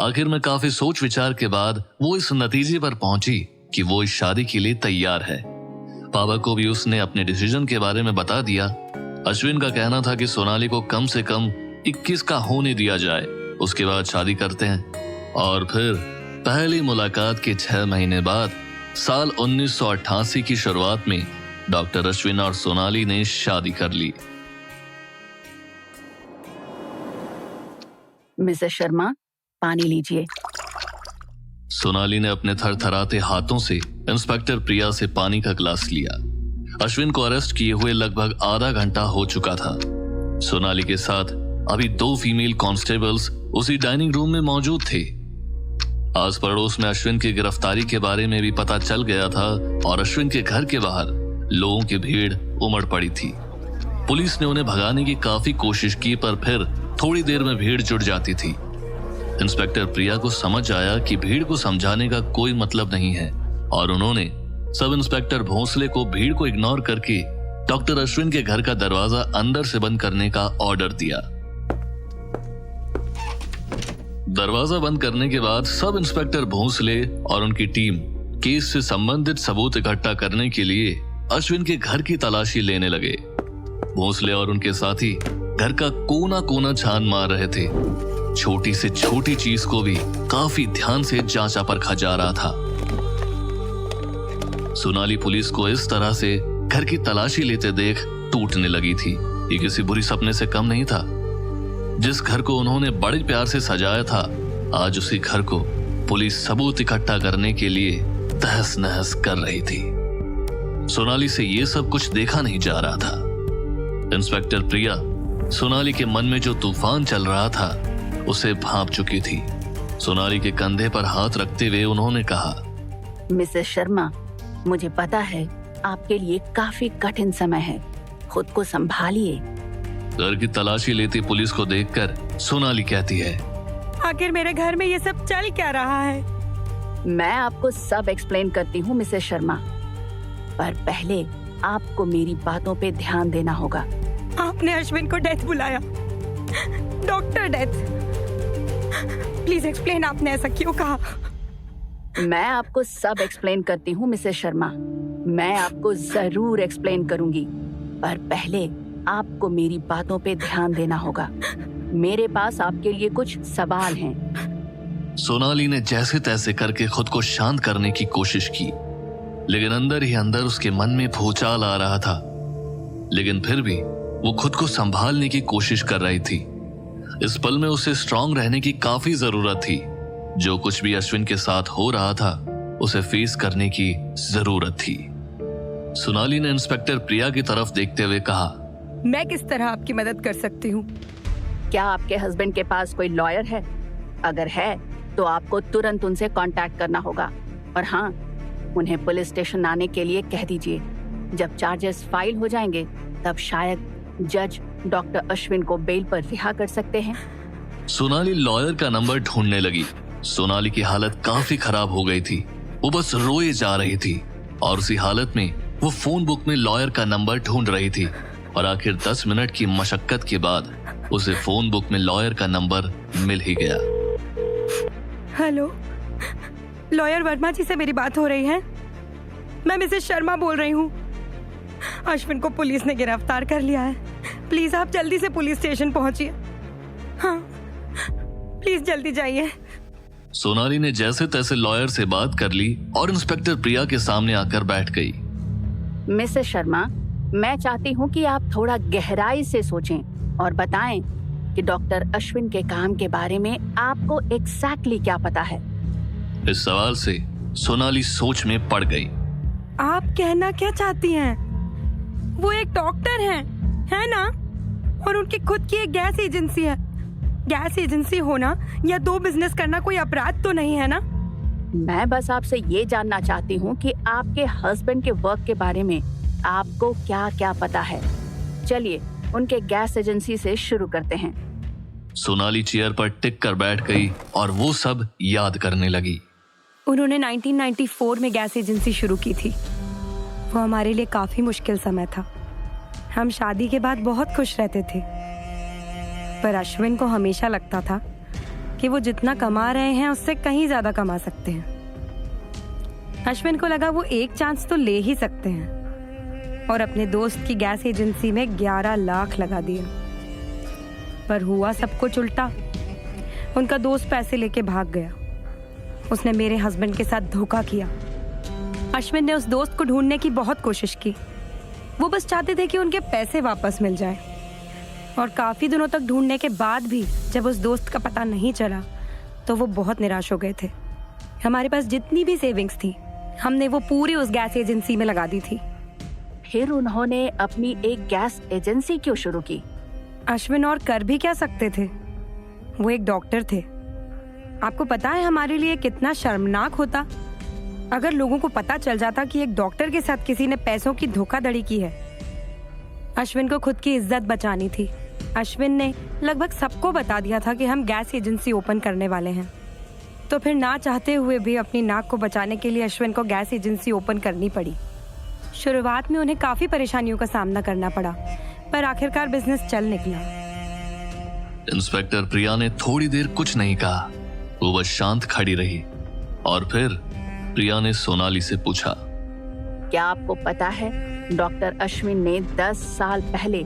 आखिर में काफी सोच विचार के बाद वो इस नतीजे पर पहुंची कि वो इस शादी के लिए तैयार है। पापा को भी उसने अपने डिसीजन के बारे में बता दिया। अश्विन का कहना था कि सोनाली को कम से कम 21 का होने दिया जाए, उसके बाद शादी करते हैं। और फिर पहली मुलाकात के 6 महीने बाद साल 1988 की शुरुआत में डॉक्टर अश्विन और सोनाली ने शादी कर ली। मिसेस शर्मा, पानी लीजिए। सोनाली ने अपने थरथराते हाथों से इंस्पेक्टर प्रिया से पानी का गिलास लिया। अश्विन को अरेस्ट किए हुए लगभग आधा घंटा हो चुका था। सोनाली के साथ अभी 2 फीमेल कांस्टेबल्स उसी डाइनिंग रूम में मौजूद थे। आस पड़ोस में अश्विन की गिरफ्तारी के बारे में भी पता चल गया था और अश्विन के घर के बाहर लोगों की भीड़ उमड़ पड़ी थी। पुलिस ने उन्हें भगाने की काफी कोशिश की, पर फिर थोड़ी देर में भीड़ जुट जाती थी। इंस्पेक्टर प्रिया को समझ आया कि भीड़ को समझाने का कोई मतलब नहीं है और उन्होंने सब इंस्पेक्टर भोंसले को भीड़ को इग्नोर करके डॉक्टर अश्विन के घर का दरवाजा अंदर से बंद करने का ऑर्डर दिया। दरवाजा बंद करने के बाद सब इंस्पेक्टर भोंसले और उनकी टीम केस से संबंधित सबूत इकट्ठा करने के लिए अश्विन के घर की तलाशी लेने लगे। भोंसले और उनके साथी घर का कोना कोना छान मार रहे थे। छोटी से छोटी चीज को भी काफी ध्यान से जांचा परखा जा रहा था। सोनाली पुलिस को इस तरह से घर की तलाशी लेते देख टूटने लगी थी। ये किसी बुरी सपने से कम नहीं था। जिस घर को उन्होंने बड़े प्यार से सजाया था, आज उसी घर को पुलिस सबूत इकट्ठा करने के लिए तहस नहस कर रही थी। सोनाली से ये सब कुछ देखा नहीं जा रहा था। इंस्पेक्टर प्रिया सोनाली के मन में जो तूफान चल रहा था उसे भांप चुकी थी। सोनाली के कंधे पर हाथ रखते हुए उन्होंने कहा, मिसेस शर्मा, मुझे पता है आपके लिए काफी कठिन समय है, खुद को संभालिए। घर की तलाशी लेती पुलिस को देखकर सोनाली कहती है, आखिर मेरे घर में ये सब चल क्या रहा है? मैं आपको सब एक्सप्लेन करती हूँ मिसेस शर्मा, पर पहले आपको मेरी बातों पे ध्यान देना होगा। आपने अश्विन को डेथ बुलाया, डॉक्टर डेथ। प्लीज एक्सप्लेन, आपने ऐसा क्यों कहा? मैं आपको सब एक्सप्लेन करती हूँ मिसेस शर्मा, मैं आपको जरूर एक्सप्लेन करूंगी, पर पहले आपको मेरी बातों पे ध्यान देना होगा। मेरे पास आपके लिए कुछ सवाल हैं। सोनाली ने जैसे तैसे करके खुद को शांत करने की कोशिश की, लेकिन अंदर ही अंदर उसके मन में भूचाल आ रहा था। लेकिन फिर भी वो खुद को संभालने की कोशिश कर रही थी। इस पल में उसे स्ट्रांग रहने की काफी जरूरत थी। जो कुछ भी अश्विन के साथ हो रहा था उसे फेस करने की जरूरत थी। सोनाली ने इंस्पेक्टर प्रिया की तरफ देखते हुए कहा, मैं किस तरह आपकी मदद कर सकती हूँ? क्या आपके हस्बैंड के पास कोई लॉयर है? अगर है तो आपको तुरंत उनसे कांटेक्ट करना होगा। और हाँ, उन्हें पुलिस स्टेशन आने के लिए कह दीजिए। जब चार्जेस फाइल हो जाएंगे तब शायद जज डॉक्टर अश्विन को बेल पर रिहा कर सकते हैं। सोनाली लॉयर का नंबर ढूंढने लगी। सोनाली की हालत काफी खराब हो गई थी, वो बस रोए जा रही थी और उसी हालत में वो फोन बुक में लॉयर का नंबर ढूंढ रही थी। और आखिर 10 मिनट की मशक्कत के बाद उसे फोन बुक में लॉयर का नंबर मिल ही गया। हेलो, लॉयर वर्मा जी से मेरी बात हो रही है? मैं मिसेस शर्मा बोल रही हूँ। अश्विन को पुलिस ने गिरफ्तार कर लिया है। प्लीज आप जल्दी से पुलिस स्टेशन पहुंचिए। हाँ, प्लीज जल्दी जाइए। सोनाली ने जैसे तैसे लॉयर से बात कर ली और इंस्पेक्टर प्रिया के सामने आकर बैठ गई। मिसेस शर्मा, मैं चाहती हूँ कि आप थोड़ा गहराई से सोचें और बताएं कि डॉक्टर अश्विन के काम के बारे में आपको एग्जैक्टली क्या पता है। इस सवाल से सोनाली सोच में पड़ गई। आप कहना क्या चाहती हैं? वो एक डॉक्टर हैं, है ना? और उनकी खुद की एक गैस एजेंसी है। गैस एजेंसी होना या दो बिजनेस करना कोई अपराध तो नहीं है ना? मैं बस आपसे ये जानना चाहती हूँ कि आपके हस्बैंड के वर्क के बारे में आपको क्या क्या पता है। चलिए उनके गैस एजेंसी से शुरू करते हैं। सोनाली चेयर पर टिक कर बैठ गई और वो सब याद करने लगी। उन्होंने 1994 में गैस एजेंसी शुरू की थी। वो हमारे लिए काफी मुश्किल समय था। हम शादी के बाद बहुत खुश रहते थे, पर अश्विन को हमेशा लगता था कि वो जितना कमा रहे हैं उससे कहीं ज्यादा कमा सकते हैं। अश्विन को लगा वो एक चांस तो ले ही सकते हैं और अपने दोस्त की गैस एजेंसी में 11 लाख लगा दिए। पर हुआ सब कुछ उल्टा। उनका दोस्त पैसे लेके भाग गया। उसने मेरे हस्बैंड के साथ धोखा किया। अश्विन ने उस दोस्त को ढूंढने की बहुत कोशिश की। वो बस चाहते थे कि उनके पैसे वापस मिल जाए। और काफी दिनों तक ढूंढने के बाद भी जब उस दोस्त का पता नहीं चला तो वो बहुत निराश हो गए थे। हमारे पास जितनी भी सेविंग्स थी हमने वो पूरी उस गैस एजेंसी में लगा दी थी। फिर उन्होंने अपनी एक गैस एजेंसी क्यों शुरू की? अश्विन और कर भी क्या सकते थे? वो एक डॉक्टर थे। आपको पता है हमारे लिए कितना शर्मनाक होता अगर लोगों को पता चल जाता कि एक डॉक्टर के साथ किसी ने पैसों की धोखाधड़ी की है। अश्विन को खुद की इज्जत बचानी थी। अश्विन ने लगभग सबको बता दिया था कि हम गैस एजेंसी ओपन करने वाले हैं। तो फिर ना चाहते हुए भी अपनी नाक को बचाने के लिए अश्विन को गैस एजेंसी ओपन करनी पड़ी। शुरुआत में उन्हें काफी परेशानियों का सामना करना पड़ा, पर आखिरकार बिजनेस चल निकला। इंस्पेक्टर प्रिया ने थोड़ी देर कुछ नहीं कहा। वो बस शांत खड़ी रही और फिर प्रिया ने सोनाली से पूछा, क्या आपको पता है डॉक्टर अश्विन ने 10 साल पहले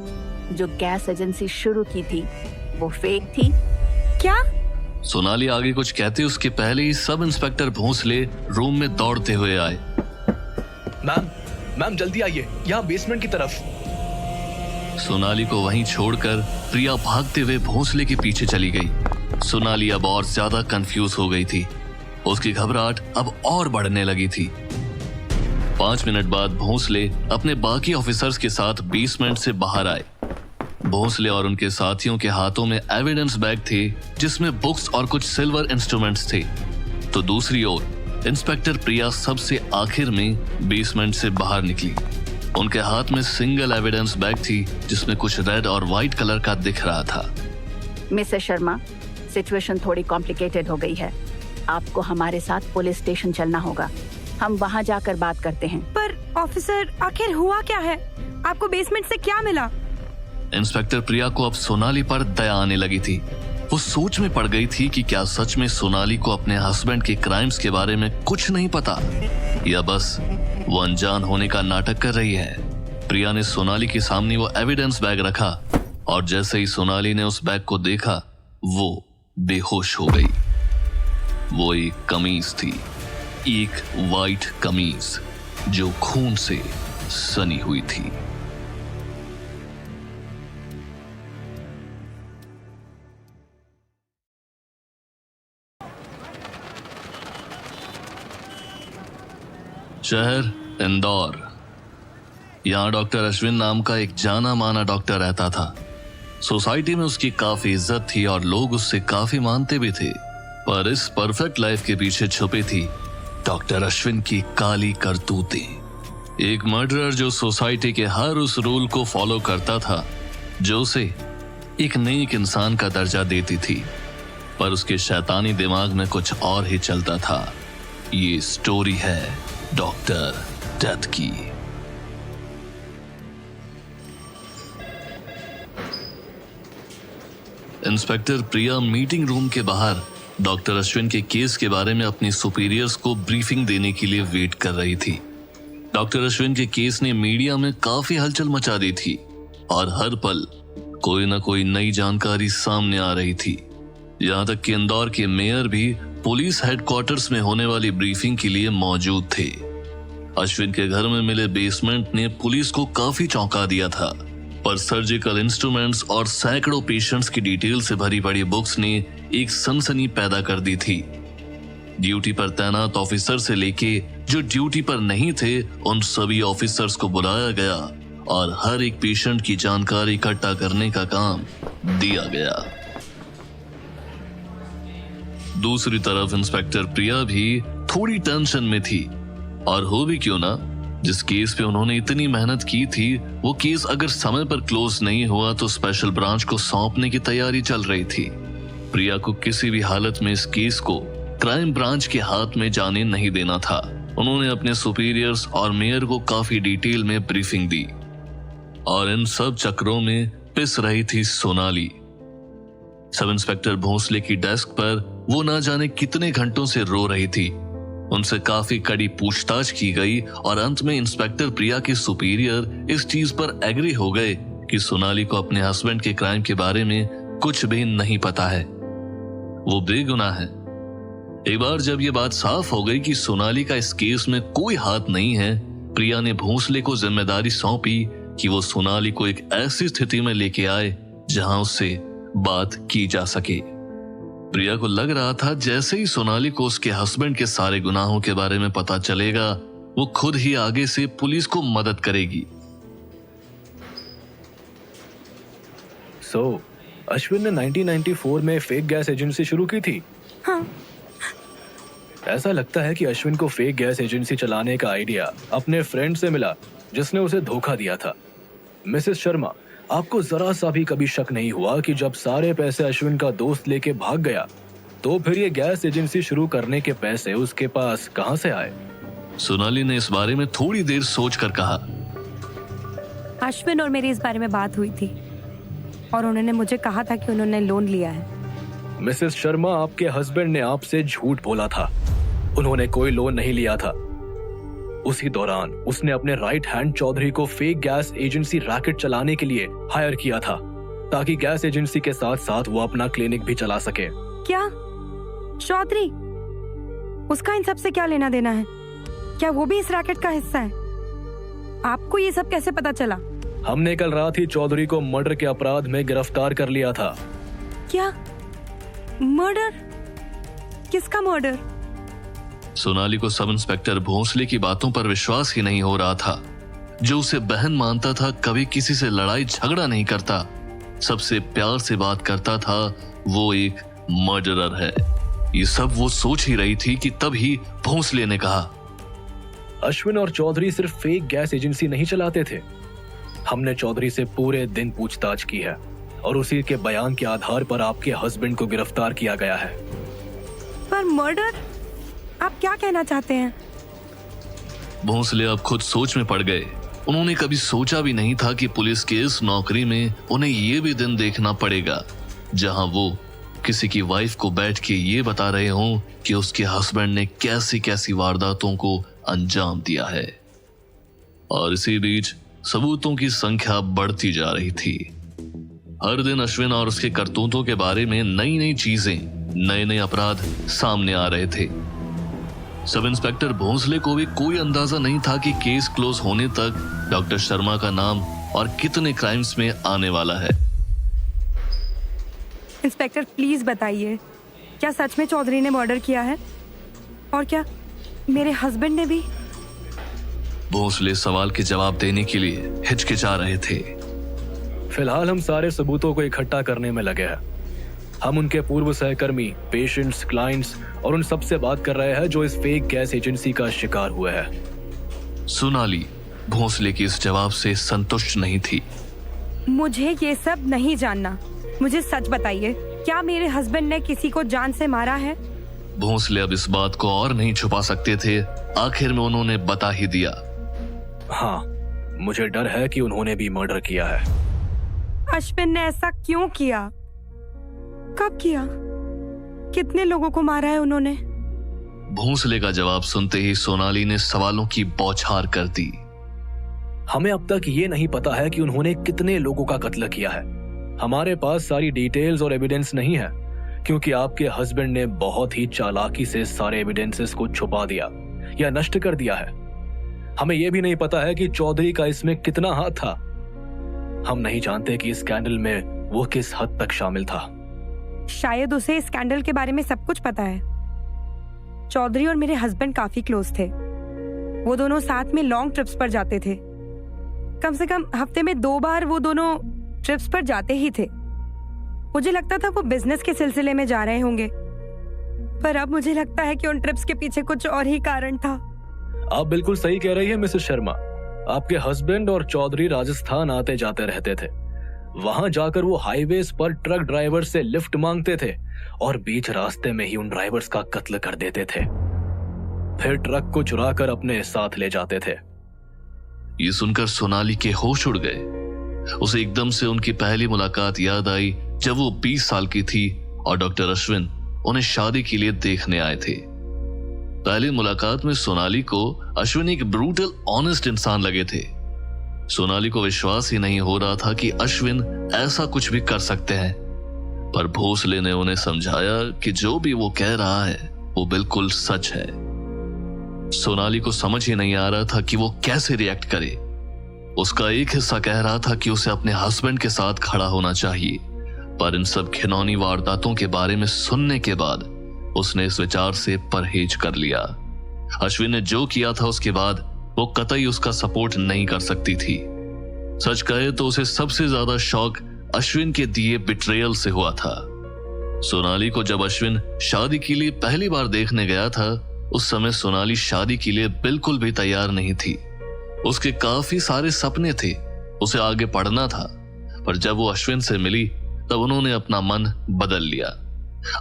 जो गैस एजेंसी शुरू की थी वो फेक थी? क्या? सोनाली आगे कुछ कहते उसके पहले ही सब इंस्पेक्टर भोंसले रूम में दौड़ते हुए आए। मैम जल्दी आइए, यहाँ बेसमेंट की तरफ। सोनाली को वहीं छोड़कर प्रिया भागते हुए भोंसले के पीछे चली गई। सोनाली अब और ज्यादा कंफ्यूज हो गई थी। उसकी घबराहट अब और बढ़ने लगी थी। 5 मिनट बाद भोंसले अपने बाकी ऑफिसर्स के साथ बेसमेंट से बाहर आए। भोंसले और उनके साथियों के हाथों में एविडेंस बैग थे जिसमें बुक्स और कुछ सिल्वर इंस्ट्रूमेंट्स थे। तो दूसरी ओर इंस्पेक्टर प्रिया सबसे आखिर में बेसमेंट से बाहर निकली। उनके हाथ में सिंगल एविडेंस बैग थी जिसमें कुछ रेड और व्हाइट कलर का दिख रहा था। मिसेस शर्मा, सिचुएशन थोड़ी कॉम्प्लिकेटेड हो गई है। आपको हमारे साथ पुलिस स्टेशन चलना होगा। हम वहाँ जाकर बात करते हैं। पर ऑफिसर, आखिर हुआ क्या है? आपको बेसमेंट से क्या मिला? इंस्पेक्टर प्रिया को अब सोनाली पर दया आने लगी थी। वो सोच में पड़ गई थी कि क्या सच में सोनाली को अपने हस्बैंड के क्राइम्स के बारे में कुछ नहीं पता, या बस वो अनजान होने का नाटक कर रही है। प्रिया ने सोनाली के सामने वो एविडेंस बैग रखा और जैसे ही सोनाली ने उस बैग को देखा वो बेहोश हो गई। वो एक कमीज थी, एक वाइट कमीज जो खून से सनी हुई थी। शहर इंदौर। यहाँ डॉक्टर अश्विन नाम का एक जाना माना डॉक्टर रहता था। सोसाइटी में उसकी काफी इज्जत थी और लोग उससे काफी मानते भी थे। पर इस परफेक्ट लाइफ के पीछे छुपी थी डॉक्टर अश्विन की काली करतूतें। एक मर्डरर जो सोसाइटी के हर उस रूल को फॉलो करता था जो उसे एक नेक इंसान का दर्जा देती थी, पर उसके शैतानी दिमाग में कुछ और ही चलता था। ये स्टोरी है डॉक्टर डेथ की। इंस्पेक्टर प्रिया मीटिंग रूम के बाहर डॉक्टर अश्विन के केस के बारे में अपनी सुपीरियर्स को ब्रीफिंग देने के लिए वेट कर रही थी। डॉक्टर अश्विन के केस ने मीडिया में काफी हलचल मचा दी थी और हर पल कोई न कोई नई जानकारी सामने आ रही थी। यहाँ तक कि इंदौर के मेयर भी पुलिस हेडक्वार्टर्स में होने वाली ब्रीफिंग के लिए मौजूद थे। अश्विन के घर में मिले बेसमेंट ने पुलिस को काफी चौंका दिया था, पर सर्जिकल इंस्ट्रूमेंट्स और सैकड़ों पेशेंट्स की डिटेल से भरी पड़ी बुक्स ने एक सनसनी पैदा कर दी थी। ड्यूटी पर तैनात ऑफिसर से लेके जो ड्यूटी पर नहीं थे उन सभी ऑफिसर्स को बुलाया गया और हर एक पेशेंट की जानकारी इकट्ठा करने का काम दिया गया। दूसरी तरफ इंस्पेक्टर प्रिया भी थोड़ी टेंशन में थी, और हो भी क्यों ना, जिस केस पे उन्होंने इतनी मेहनत की थी वो केस अगर समय पर क्लोज नहीं हुआ तो स्पेशल ब्रांच को सौंपने की तैयारी चल रही थी। प्रिया को किसी भी हालत में इस केस को क्राइम ब्रांच के हाथ में जाने नहीं देना था। उन्होंने अपने सुपीरियर्स और मेयर को काफी डिटेल में ब्रीफिंग दी, और इन सब चक्रों में पिस रही थी सोनाली। सब इंस्पेक्टर भोसले की डेस्क पर वो ना जाने कितने घंटों से रो रही थी। उनसे काफी कड़ी पूछताछ की गई और अंत में इंस्पेक्टर प्रिया के सुपीरियर इस चीज पर एग्री हो गए कि सोनाली को अपने हस्बैंड के क्राइम के बारे में कुछ भी नहीं पता है, वो बेगुनाह है। एक बार जब ये बात साफ हो गई कि सोनाली का इस केस में कोई हाथ नहीं है, प्रिया ने भोसले को जिम्मेदारी सौंपी कि वो सोनाली को एक ऐसी स्थिति में लेके आए जहां उससे बात की जा सके। प्रिया को लग रहा था जैसे ही सोनाली को उसके हस्बैंड के सारे गुनाहों के बारे में पता चलेगा वो खुद ही आगे से पुलिस को मदद करेगी। अश्विन ने 1994 में फेक गैस एजेंसी शुरू की थी। हाँ। ऐसा लगता है कि अश्विन को फेक गैस एजेंसी चलाने का आइडिया अपने फ्रेंड से मिला जिसने उसे धोखा दिया था। मिसेस शर्मा, आपको जरा सा भी कभी शक नहीं हुआ कि जब सारे पैसे अश्विन का दोस्त लेके भाग गया तो फिर ये गैस एजेंसी शुरू करने के पैसे उसके पास कहां से आए? सोनाली ने इस बारे में थोड़ी देर सोचकर कहा, अश्विन और मेरी इस बारे में बात हुई थी और उन्होंने मुझे कहा था कि उन्होंने लोन लिया है। मिसेस शर्मा, आपके हस्बैंड ने आपसे झूठ बोला था, उन्होंने कोई लोन नहीं लिया था। उसी दौरान उसने अपने राइट हैंड चौधरी को फेक गैस एजेंसी रैकेट चलाने के लिए हायर किया था ताकि गैस एजेंसी के साथ साथ वो अपना क्लिनिक भी चला सके। क्या चौधरी? उसका इन सब से क्या लेना देना है? क्या वो भी इस रैकेट का हिस्सा है? आपको ये सब कैसे पता चला? हमने कल रात ही चौधरी को मर्डर के अपराध में गिरफ्तार कर लिया था। क्या मर्डर? किसका मर्डर? सोनाली को सब इंस्पेक्टर भोसले की बातों पर विश्वास ही नहीं हो रहा था। जो उसे बहन मानता था, कभी किसी से लड़ाई झगड़ा नहीं करता, सबसे प्यार से बात करता था, वो एक मर्डरर है। ये सब वो सोच ही रही थी कि तभी भोसले ने कहा, अश्विन और चौधरी सिर्फ फेक गैस एजेंसी नहीं चलाते थे। हमने चौधरी से पूरे दिन पूछताछ की है और उसी के बयान के आधार पर आपके हस्बैंड को गिरफ्तार किया गया है। पर मर्डर? आप क्या कहना चाहते हैं? भोसले अब खुद सोच में पड़ गए। उन्होंने कभी सोचा भी नहीं था कि पुलिस की इस नौकरी में उन्हें ये भी दिन देखना पड़ेगा जहां वो किसी की वाइफ को बैठ के ये बता रहे हों कि उसके हस्बैंड ने कैसी कैसी वारदातों को अंजाम दिया है। और इसी बीच सबूतों की संख्या बढ़ती जा रही थी। हर दिन अश्विन और उसके करतूतों के बारे में नई नई चीजें, नए नए अपराध सामने आ रहे थे। सब इंस्पेक्टर भोसले को भी कोई अंदाजा नहीं था कि केस क्लोज होने तक डॉक्टर शर्मा का नाम और कितने क्राइम्स में आने वाला है। इंस्पेक्टर प्लीज बताइए, क्या सच में चौधरी ने मर्डर किया है? और क्या मेरे हस्बैंड ने भी? भोसले सवाल के जवाब देने के लिए हिचकिचा रहे थे। फिलहाल हम सारे सबूतों को इकट्ठा करने में लगे हैं। हम उनके पूर्व सहकर्मी, पेशेंट्स, क्लाइंट्स और उन सब से बात कर रहे हैं जो इस फेक गैस एजेंसी का शिकार हुए हैं। सोनाली भोसले के इस जवाब से संतुष्ट नहीं थी। मुझे ये सब नहीं जानना, मुझे सच बताइए, क्या मेरे हस्बैंड ने किसी को जान से मारा है? भोसले अब इस बात को और नहीं छुपा सकते थे। आखिर में उन्होंने बता ही दिया। हाँ, मुझे डर है कि उन्होंने भी मर्डर किया है। अश्विन ने ऐसा क्यों किया? कब किया? कितने लोगों को मारा है उन्होंने? भोंसले का जवाब सुनते ही सोनाली ने सवालों की बौछार कर दी। हमें अब तक ये नहीं पता है कि उन्होंने कितने लोगों का कत्ल किया है। हमारे पास सारी डिटेल्स और एविडेंस नहीं है, क्योंकि आपके हस्बैंड ने बहुत ही चालाकी से सारे एविडेंसेस को छुपा दिया या नष्ट कर दिया है। हमें यह भी नहीं पता है कि चौधरी का इसमें कितना हाथ था। हम नहीं जानते कि इस स्कैंडल में वो किस हद तक शामिल था। शायद उसे इस स्कैंडल के बारे में सब कुछ पता है। चौधरी और मेरे हस्बैंड काफी क्लोज थे। वो दोनों साथ में लॉन्ग ट्रिप्स पर जाते थे। कम से कम हफ्ते में 2 बार वो दोनों ट्रिप्स पर जाते ही थे। मुझे लगता था वो बिजनेस के सिलसिले में जा रहे होंगे, पर अब मुझे लगता है कि उन ट्रिप्स के पीछे कुछ और ही कारण था। आप बिल्कुल सही कह रही है मिसेस शर्मा। आपके हस्बैंड और चौधरी राजस्थान आते जाते रहते थे। वहां जाकर वो हाईवेज पर ट्रक ड्राइवर से लिफ्ट मांगते थे और बीच रास्ते में ही उन ड्राइवर्स का कत्ल कर देते थे। फिर ट्रक को चुराकर अपने साथ ले जाते थे। ये सुनकर सोनाली के होश उड़ गए। उसे एकदम से उनकी पहली मुलाकात याद आई जब वो 20 साल की थी और डॉक्टर अश्विन उन्हें शादी के लिए देखने आए थे। पहली मुलाकात में सोनाली को अश्विन एक ब्रूटल ऑनेस्ट इंसान लगे थे। सोनाली को विश्वास ही नहीं हो रहा था कि अश्विन ऐसा कुछ भी कर सकते हैं, पर भोसले ने उन्हें समझाया कि जो भी वो कह रहा है वो बिल्कुल सच है। सोनाली को समझ ही नहीं आ रहा था कि वो कैसे रिएक्ट करे। उसका एक हिस्सा कह रहा था कि उसे अपने हस्बैंड के साथ खड़ा होना चाहिए, पर इन सब घिनौनी वारदातों के बारे में सुनने के बाद उसने इस विचार से परहेज कर लिया। अश्विन ने जो किया था उसके बाद वो कतई उसका सपोर्ट नहीं कर सकती थी। सच कहे तो उसे सबसे ज्यादा शौक अश्विन के दिए बिट्रेयल से हुआ था। सोनाली को जब अश्विन शादी के लिए पहली बार देखने गया था, उस समय सोनाली शादी के लिए बिल्कुल भी तैयार नहीं थी। उसके काफी सारे सपने थे, उसे आगे पढ़ना था, पर जब वो अश्विन से मिली तब उन्होंने अपना मन बदल लिया।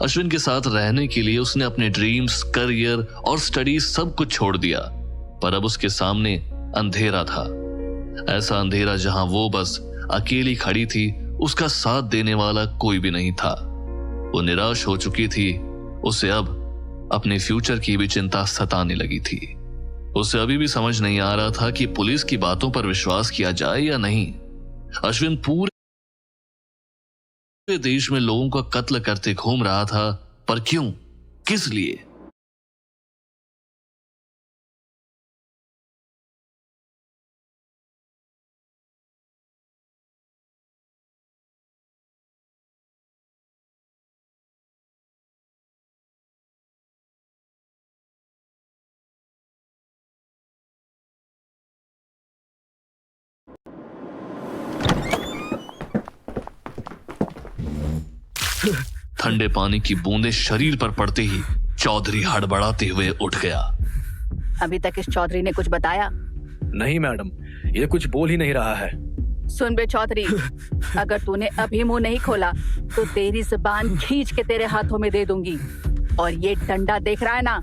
अश्विन के साथ रहने के लिए उसने अपने ड्रीम्स, करियर और स्टडीज सब कुछ छोड़ दिया, पर अब उसके सामने अंधेरा था। ऐसा अंधेरा जहां वो बस अकेली खड़ी थी, उसका साथ देने वाला कोई भी नहीं था। वो निराश हो चुकी थी। उसे अब अपने फ्यूचर की भी चिंता सताने लगी थी। उसे अभी भी समझ नहीं आ रहा था कि पुलिस की बातों पर विश्वास किया जाए या नहीं। अश्विन पूरे देश में लोगों का कत्ल करते घूम रहा था, पर क्यों, किस लिए? ठंडे पानी की बूंदें शरीर पर पड़ते ही चौधरी हड़बड़ाते हुए उठ गया। अभी तक इस चौधरी ने कुछ बताया? नहीं मैडम, ये कुछ बोल ही नहीं रहा है। सुन बे चौधरी, अगर तूने अभी मुंह नहीं खोला तो तेरी जुबान खींच के तेरे हाथों में दे दूंगी। और ये डंडा देख रहा है ना,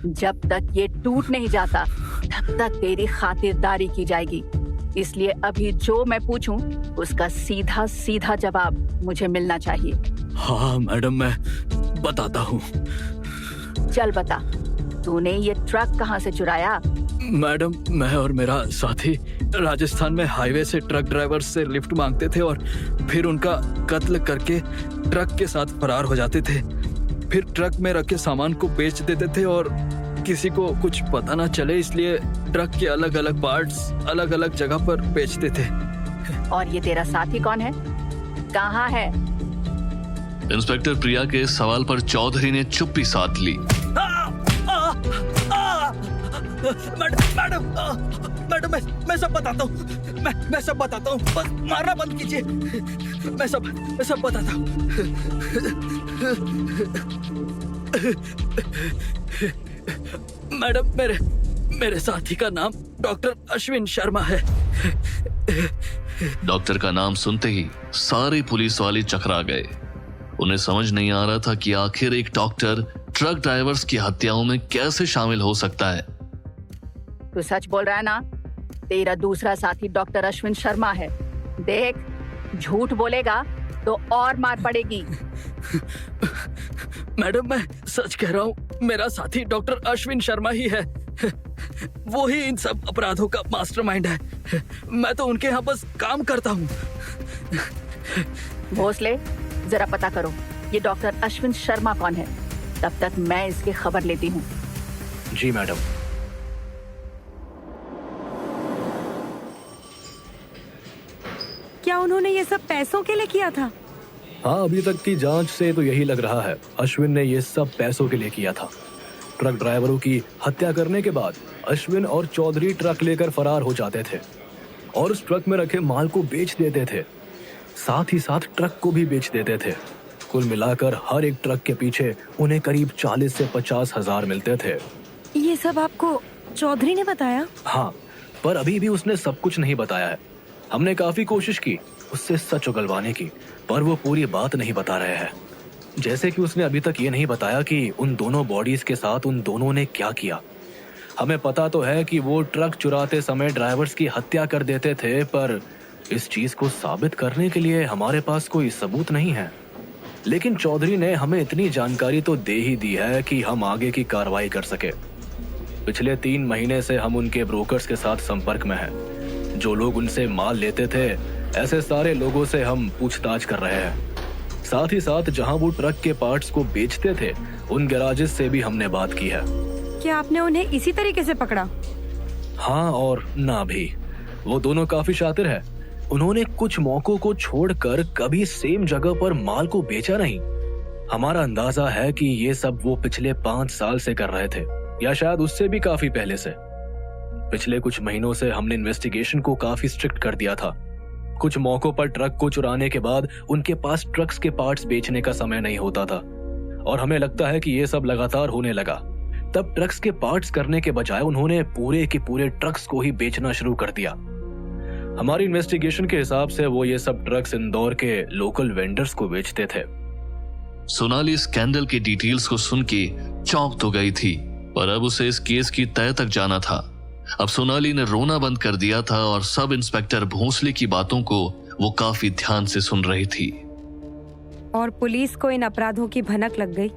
जब तक ये टूट नहीं जाता तब तक तेरी खातिरदारी की जाएगी। इसलिए अभी जो मैं पूछूं उसका सीधा सीधा जवाब मुझे मिलना चाहिए। हाँ मैडम, मैं बताता हूँ। चल बता, तूने ये ट्रक कहाँ से चुराया? मैडम, मैं और मेरा साथी राजस्थान में हाईवे से ट्रक ड्राइवर से लिफ्ट मांगते थे और फिर उनका कत्ल करके ट्रक के साथ फरार हो जाते थे। फिर ट्रक में रखे सामान को बेच देते थे और किसी को कुछ पता ना चले, इसलिए ट्रक के अलग अलग पार्ट्स अलग अलग जगह पर बेचते थे। और ये तेरा साथी कौन है, कहाँ है? इंस्पेक्टर प्रिया के इस सवाल पर चौधरी ने चुप्पी साध ली। मैडम, मैं सब बताता हूँ। मैं सब बताता हूँ, बस मारना बंद कीजिए। मैं सब बताता हूँ। मैडम, मेरे साथी का नाम डॉक्टर अश्विन शर्मा है। डॉक्टर का नाम सुनते ही सारे पुलिस वाले चकरा गए। उन्हें समझ नहीं आ रहा था कि आखिर एक डॉक्टर ट्रक ड्राइवर्स की हत्याओं में कैसे शामिल हो सकता है। तू सच बोल रहा है ना? तेरा दूसरा साथी डॉक्टर अश्विन शर्मा है। देख, झूठ बोलेगा तो और मार पड़ेगी। मैडम मैं सच कह रहा हूँ, मेरा साथी डॉक्टर अश्विन शर्मा ही है। वो ही इन सब अपराधों का मास्टरमाइंड है। मैं तो उनके यहाँ बस काम करता हूँ। भोसले, जरा पता करो ये डॉक्टर अश्विन शर्मा कौन है। तब तक मैं इसकी खबर लेती हूँ। जी मैडम। क्या उन्होंने ये सब पैसों के लिए किया था? हाँ, अभी तक की जांच से तो यही लग रहा है। अश्विन ने ये सब पैसों के लिए किया था। ट्रक ड्राइवरों की हत्या करने के बाद अश्विन और चौधरी ट्रक लेकर फरार हो जाते थे और उस ट्रक में रखे माल को बेच देते थे। साथ ही साथ ट्रक को भी बेच देते थे। कुल मिलाकर हर एक ट्रक के पीछे उन्हें करीब 40 से 50 हजार मिलते थे। ये सब आपको चौधरी ने बताया? हाँ, पर अभी भी उसने सब कुछ नहीं बताया है। हमने काफी कोशिश की उससे सच उगलवाने की, पर वो पूरी बात नहीं बता रहे हैं। जैसे कि उसने अभी तक ये नहीं बताया कि उन दोनों बॉडीज के साथ उन दोनों ने क्या किया। हमें पता तो है कि वो ट्रक चुराते समय ड्राइवर्स की हत्या कर देते थे, पर इस चीज को साबित करने के लिए हमारे पास कोई सबूत नहीं है। लेकिन चौधरी ने हमें इतनी जानकारी तो दे ही दी है कि हम आगे की कार्रवाई कर सके। पिछले 3 महीने से हम उनके ब्रोकर्स के साथ संपर्क में हैं। जो लोग उनसे माल लेते थे, ऐसे सारे लोगों से हम पूछताछ कर रहे हैं। साथ ही साथ जहां वो ट्रक के पार्ट्स को बेचते थे, उन गैराजेस से भी हमने बात की है। क्या आपने उन्हें इसी तरीके से पकड़ा? हाँ और ना भी। वो दोनों काफी शातिर है। उन्होंने कुछ मौकों को छोड़कर कभी सेम जगह पर माल को बेचा नहीं। हमारा अंदाजा है कि ये सब वो पिछले 5 साल से कर रहे थे, या शायद उससे भी काफी पहले से। पिछले कुछ महीनों से हमने इन्वेस्टिगेशन को काफी स्ट्रिक्ट कर दिया था। कुछ मौकों पर ट्रक को चुराने के बाद उनके पास ट्रक्स के पार्ट्स बेचने का समय नहीं होता था, और हमें लगता है कि ये सब लगातार होने लगा। तब ट्रक्स के पार्ट्स करने के बजाय उन्होंने पूरे के पूरे ट्रक्स को ही बेचना शुरू कर दिया। हमारी इन्वेस्टिगेशन के हिसाब से वो ये सब ट्रक्स इंदौर के लोकल वेंडर्स को बेचते थे। सोनाली स्कैंडल के डिटेल्स को सुन के चौंक तो गई थी, पर अब उसे इस केस की तह तक जाना था। अब सोनाली ने रोना बंद कर दिया था और सब इंस्पेक्टर भोंसले की बातों को वो काफी ध्यान से सुन रही थी। और पुलिस को इन अपराधों की भनक लग गई?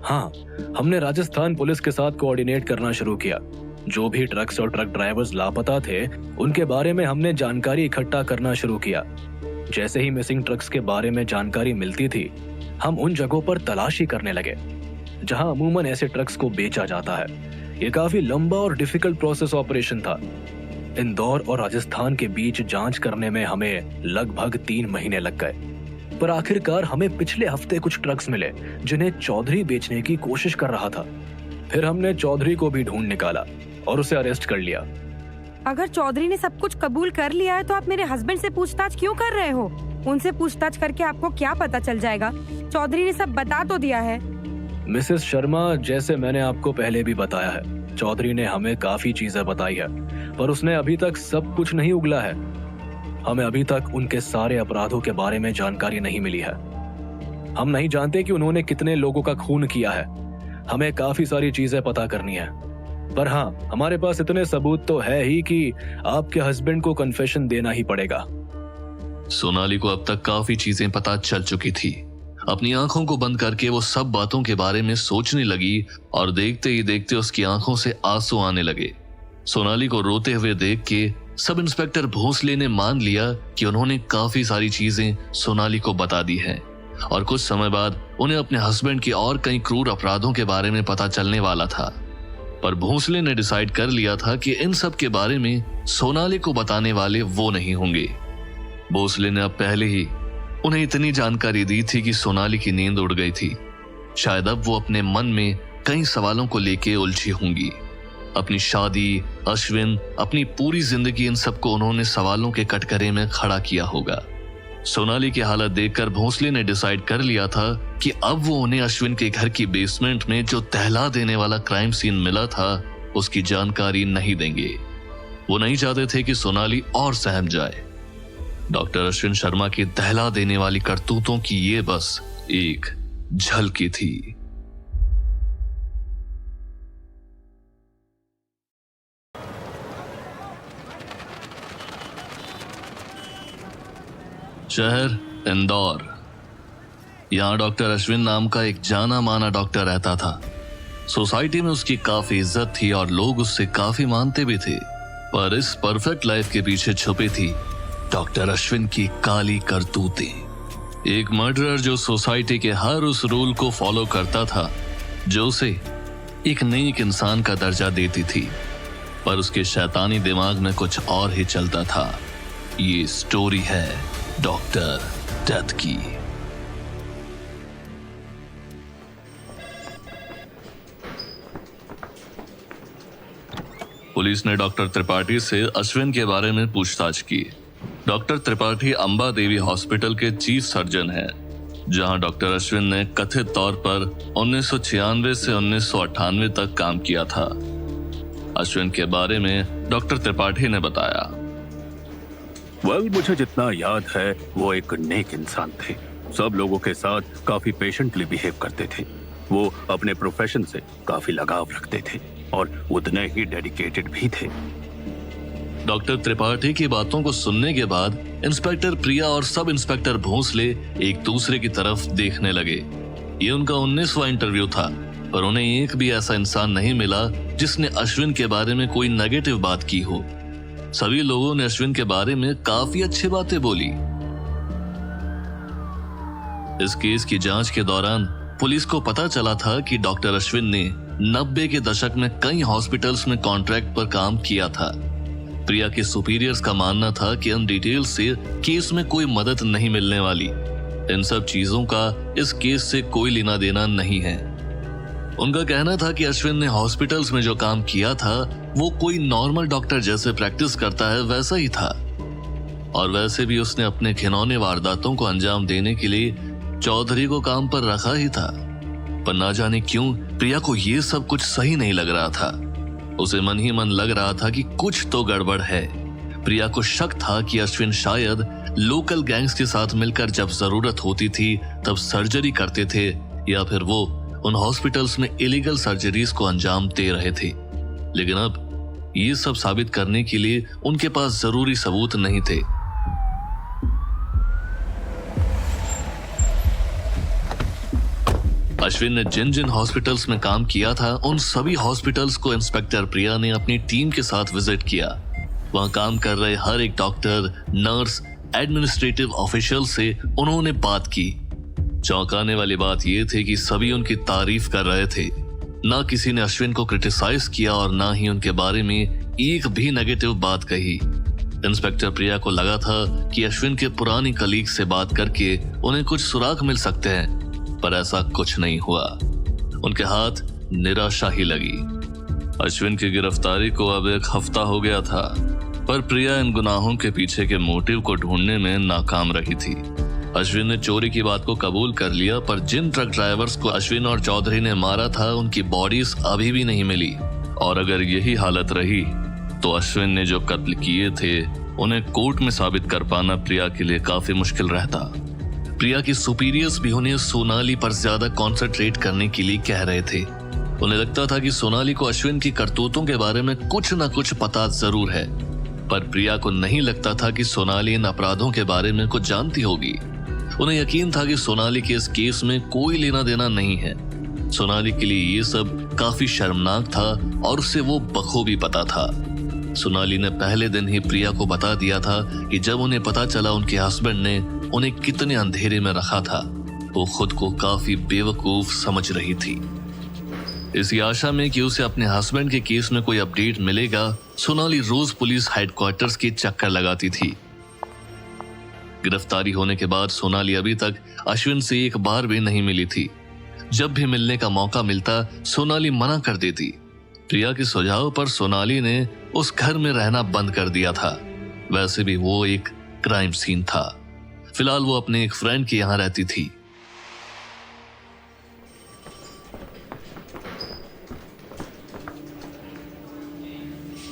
हाँ, हमने राजस्थान पुलिस के साथ कोऑर्डिनेट करना शुरू किया। जो भी ट्रक्स और ट्रक ड्राइवर्स लापता थे, उनके बारे में हमने जानकारी इकट्ठा करना शुरू किया। जैसे ही मिसिंग ट्रक्स के बारे में जानकारी मिलती थी, हम उन जगहों पर तलाशी करने लगे जहां अमूमन ऐसे ट्रक्स को बेचा जाता है। ये काफी लंबा और डिफिकल्ट प्रोसेस ऑपरेशन था। इंदौर और राजस्थान के बीच जांच करने में हमें लगभग 3 महीने लग गए, पर आखिरकार हमें पिछले हफ्ते कुछ ट्रक्स मिले जिन्हें चौधरी बेचने की कोशिश कर रहा था। फिर हमने चौधरी को भी ढूंढ निकाला और उसे अरेस्ट कर लिया। अगर चौधरी ने सब कुछ कबूल कर लिया है तो आप मेरे हस्बैंड से पूछताछ क्यों कर रहे हो? उनसे पूछताछ करके आपको क्या पता चल जाएगा? चौधरी ने सब बता तो दिया है। मिसेस शर्मा, जैसे मैंने आपको पहले भी बताया है, चौधरी ने हमें काफी चीजें बताई है, पर उसने अभी तक सब कुछ नहीं उगला है। हमें अभी तक उनके सारे अपराधों के बारे में जानकारी नहीं मिली है। हम नहीं जानते कि उन्होंने कितने लोगों का खून किया है। हमें काफी सारी चीजें पता करनी है, पर हाँ, हमारे पास इतने सबूत तो है ही कि आपके हस्बैंड को कन्फेशन देना ही पड़ेगा। सोनाली को अब तक काफी चीजें पता चल चुकी थी। अपनी आंखों को बंद करके वो सब बातों के बारे में सोचने लगी और देखते ही देखते उसकी आंखों से आंसू आने लगे। सोनाली को रोते हुए देख के सब इंस्पेक्टर भोसले ने मान लिया कि उन्होंने काफी सारी चीजें सोनाली को बता दी हैं, और कुछ समय बाद उन्हें अपने हस्बैंड के और कई क्रूर अपराधों के बारे में पता चलने वाला था। पर भोसले ने डिसाइड कर लिया था कि इन सब के बारे में सोनाली को बताने वाले वो नहीं होंगे। भोसले ने अब पहले ही उन्हें इतनी जानकारी दी थी कि सोनाली की नींद उड़ गई थी। शायद अब वो अपने मन में कई सवालों को लेके उलझी होंगी। अपनी शादी, अश्विन, अपनी पूरी जिंदगी, इन सबको उन्होंने सवालों के कटघरे में खड़ा किया होगा। सोनाली की हालत देखकर भोसले ने डिसाइड कर लिया था कि अब वो उन्हें अश्विन के घर की बेसमेंट में जो दहला देने वाला क्राइम सीन मिला था, उसकी जानकारी नहीं देंगे। वो नहीं चाहते थे कि सोनाली और सहम जाए। डॉक्टर अश्विन शर्मा की दहला देने वाली करतूतों की ये बस एक झलकी थी। शहर इंदौर। यहाँ डॉक्टर अश्विन नाम का एक जाना माना डॉक्टर रहता था। सोसाइटी में उसकी काफी इज्जत थी और लोग उससे काफी मानते भी थे। पर इस परफेक्ट लाइफ के पीछे छुपी थी डॉक्टर अश्विन की काली करतूतें। एक मर्डरर जो सोसाइटी के हर उस रूल को फॉलो करता था जो उसे एक नेक इंसान का दर्जा देती थी, पर उसके शैतानी दिमाग में कुछ और ही चलता था। ये स्टोरी है डॉक्टर डेथ की। पुलिस ने डॉक्टर त्रिपाठी से अश्विन के बारे में पूछताछ की। डॉक्टर त्रिपाठी अंबा देवी हॉस्पिटल के चीफ सर्जन हैं, जहां डॉक्टर अश्विन ने कथित तौर पर 1996 से 1998 तक काम किया था। अश्विन के बारे में डॉक्टर त्रिपाठी ने बताया, मुझे जितना याद है वो एक नेक इंसान थे। सब लोगों के साथ काफी पेशेंटली बिहेव करते थे। वो अपने प्रोफेशन से काफी लगाव रखते थे और उतने ही डेडिकेटेड भी थे। डॉक्टर त्रिपाठी की बातों को सुनने के बाद इंस्पेक्टर प्रिया और सब इंस्पेक्टर भोंसले एक दूसरे की तरफ देखने लगे। ये उनका 19वां इंटरव्यू था, पर उन्हें एक भी ऐसा इंसान नहीं मिला जिसने अश्विन के बारे में कोई नेगेटिव बात की हो। सभी लोगों ने अश्विन के बारे में काफी अच्छी बातें बोली। इस केस की जांच के दौरान पुलिस को पता चला था कि डॉक्टर अश्विन ने 90 के दशक में कई हॉस्पिटल्स में कॉन्ट्रैक्ट पर काम किया था। प्रिया के सुपीरियर्स का मानना था कि इन डिटेल्स से केस में कोई मदद नहीं मिलने वाली। इन सब चीजों का इस केस से कोई लेना देना नहीं है। उनका कहना था कि अश्विन ने हॉस्पिटल्स में जो काम किया था वो कोई नॉर्मल डॉक्टर जैसे प्रैक्टिस करता है वैसा ही था, और वैसे भी उसने अपने घिनौने वारदातों को अंजाम देने के लिए चौधरी को काम पर रखा ही था। पर ना जाने क्यों प्रिया को ये सब कुछ सही नहीं लग रहा था। उसे मन ही मन लग रहा था कि कुछ तो गड़बड़ है। प्रिया को शक था कि अश्विन शायद लोकल गैंग्स के साथ मिलकर जब जरूरत होती थी तब सर्जरी करते थे, या फिर वो उन हॉस्पिटल्स में इलीगल सर्जरीज को अंजाम दे रहे थे। लेकिन अब ये सब साबित करने के लिए उनके पास जरूरी सबूत नहीं थे। अश्विन ने जिन जिन हॉस्पिटल्स में काम किया था उन सभी हॉस्पिटल्स को इंस्पेक्टर प्रिया ने अपनी टीम के साथ विजिट किया। वहां काम कर रहे हर एक डॉक्टर, नर्स, एडमिनिस्ट्रेटिव ऑफिशियल से उन्होंने बात की। चौंकाने वाली बात यह थी कि सभी उनकी तारीफ कर रहे थे। ना किसी ने अश्विन को क्रिटिसाइज किया और ना ही उनके बारे में एक भी नेगेटिव बात कही। इंस्पेक्टर प्रिया को लगा था कि अश्विन के पुरानी कलीग से बात करके उन्हें कुछ सुराग मिल सकते हैं, पर ऐसा कुछ नहीं हुआ। उनके हाथ निराशा ही लगी। अश्विन की गिरफ्तारी को अब 1 हफ्ता हो गया था, पर प्रिया इन गुनाहों के पीछे के मोटिव को ढूंढने में नाकाम रही थी। अश्विन ने चोरी की बात को कबूल कर लिया, पर जिन ट्रक ड्राइवर्स को अश्विन और चौधरी ने मारा था उनकी बॉडीज अभी भी नहीं मिली। और अगर यही हालत रही तो अश्विन ने जो कत्ल किए थे उन्हें कोर्ट में साबित कर पाना प्रिया के लिए काफी मुश्किल रहता। प्रिया की सुपीरियर्स भी उन्हें सोनाली पर ज्यादा कॉन्सेंट्रेट करने के लिए कह रहे थे। उन्हें लगता था कि सोनाली को अश्विन की करतूतों के बारे में कुछ न कुछ पता जरूर है, पर प्रिया को नहीं लगता था कि सोनाली इन अपराधों के बारे में कुछ जानती होगी। उन्हें यकीन था कि सोनाली के इस केस में कोई लेना देना नहीं है। सोनाली के लिए ये सब काफी शर्मनाक था और उसे वो बखूबी पता था। सोनाली ने पहले दिन ही प्रिया को बता दिया था कि जब उन्हें पता चला उनके हस्बैंड ने उन्हें कितने अंधेरे में रखा था, वो खुद को काफी बेवकूफ समझ रही थी। इसी आशा में कि उसे अपने हस्बैंड के केस में कोई अपडेट मिलेगा, सोनाली रोज पुलिस हेडक्वार्टर्स के चक्कर लगाती थी। गिरफ्तारी होने के बाद सोनाली अभी तक अश्विन से एक बार भी नहीं मिली थी। जब भी मिलने का मौका मिलता सोनाली मना कर देती। प्रिया के सुझाव पर सोनाली ने उस घर में रहना बंद कर दिया था। वैसे भी वो एक क्राइम सीन था। फिलहाल वो अपने एक फ्रेंड के यहाँ रहती थी।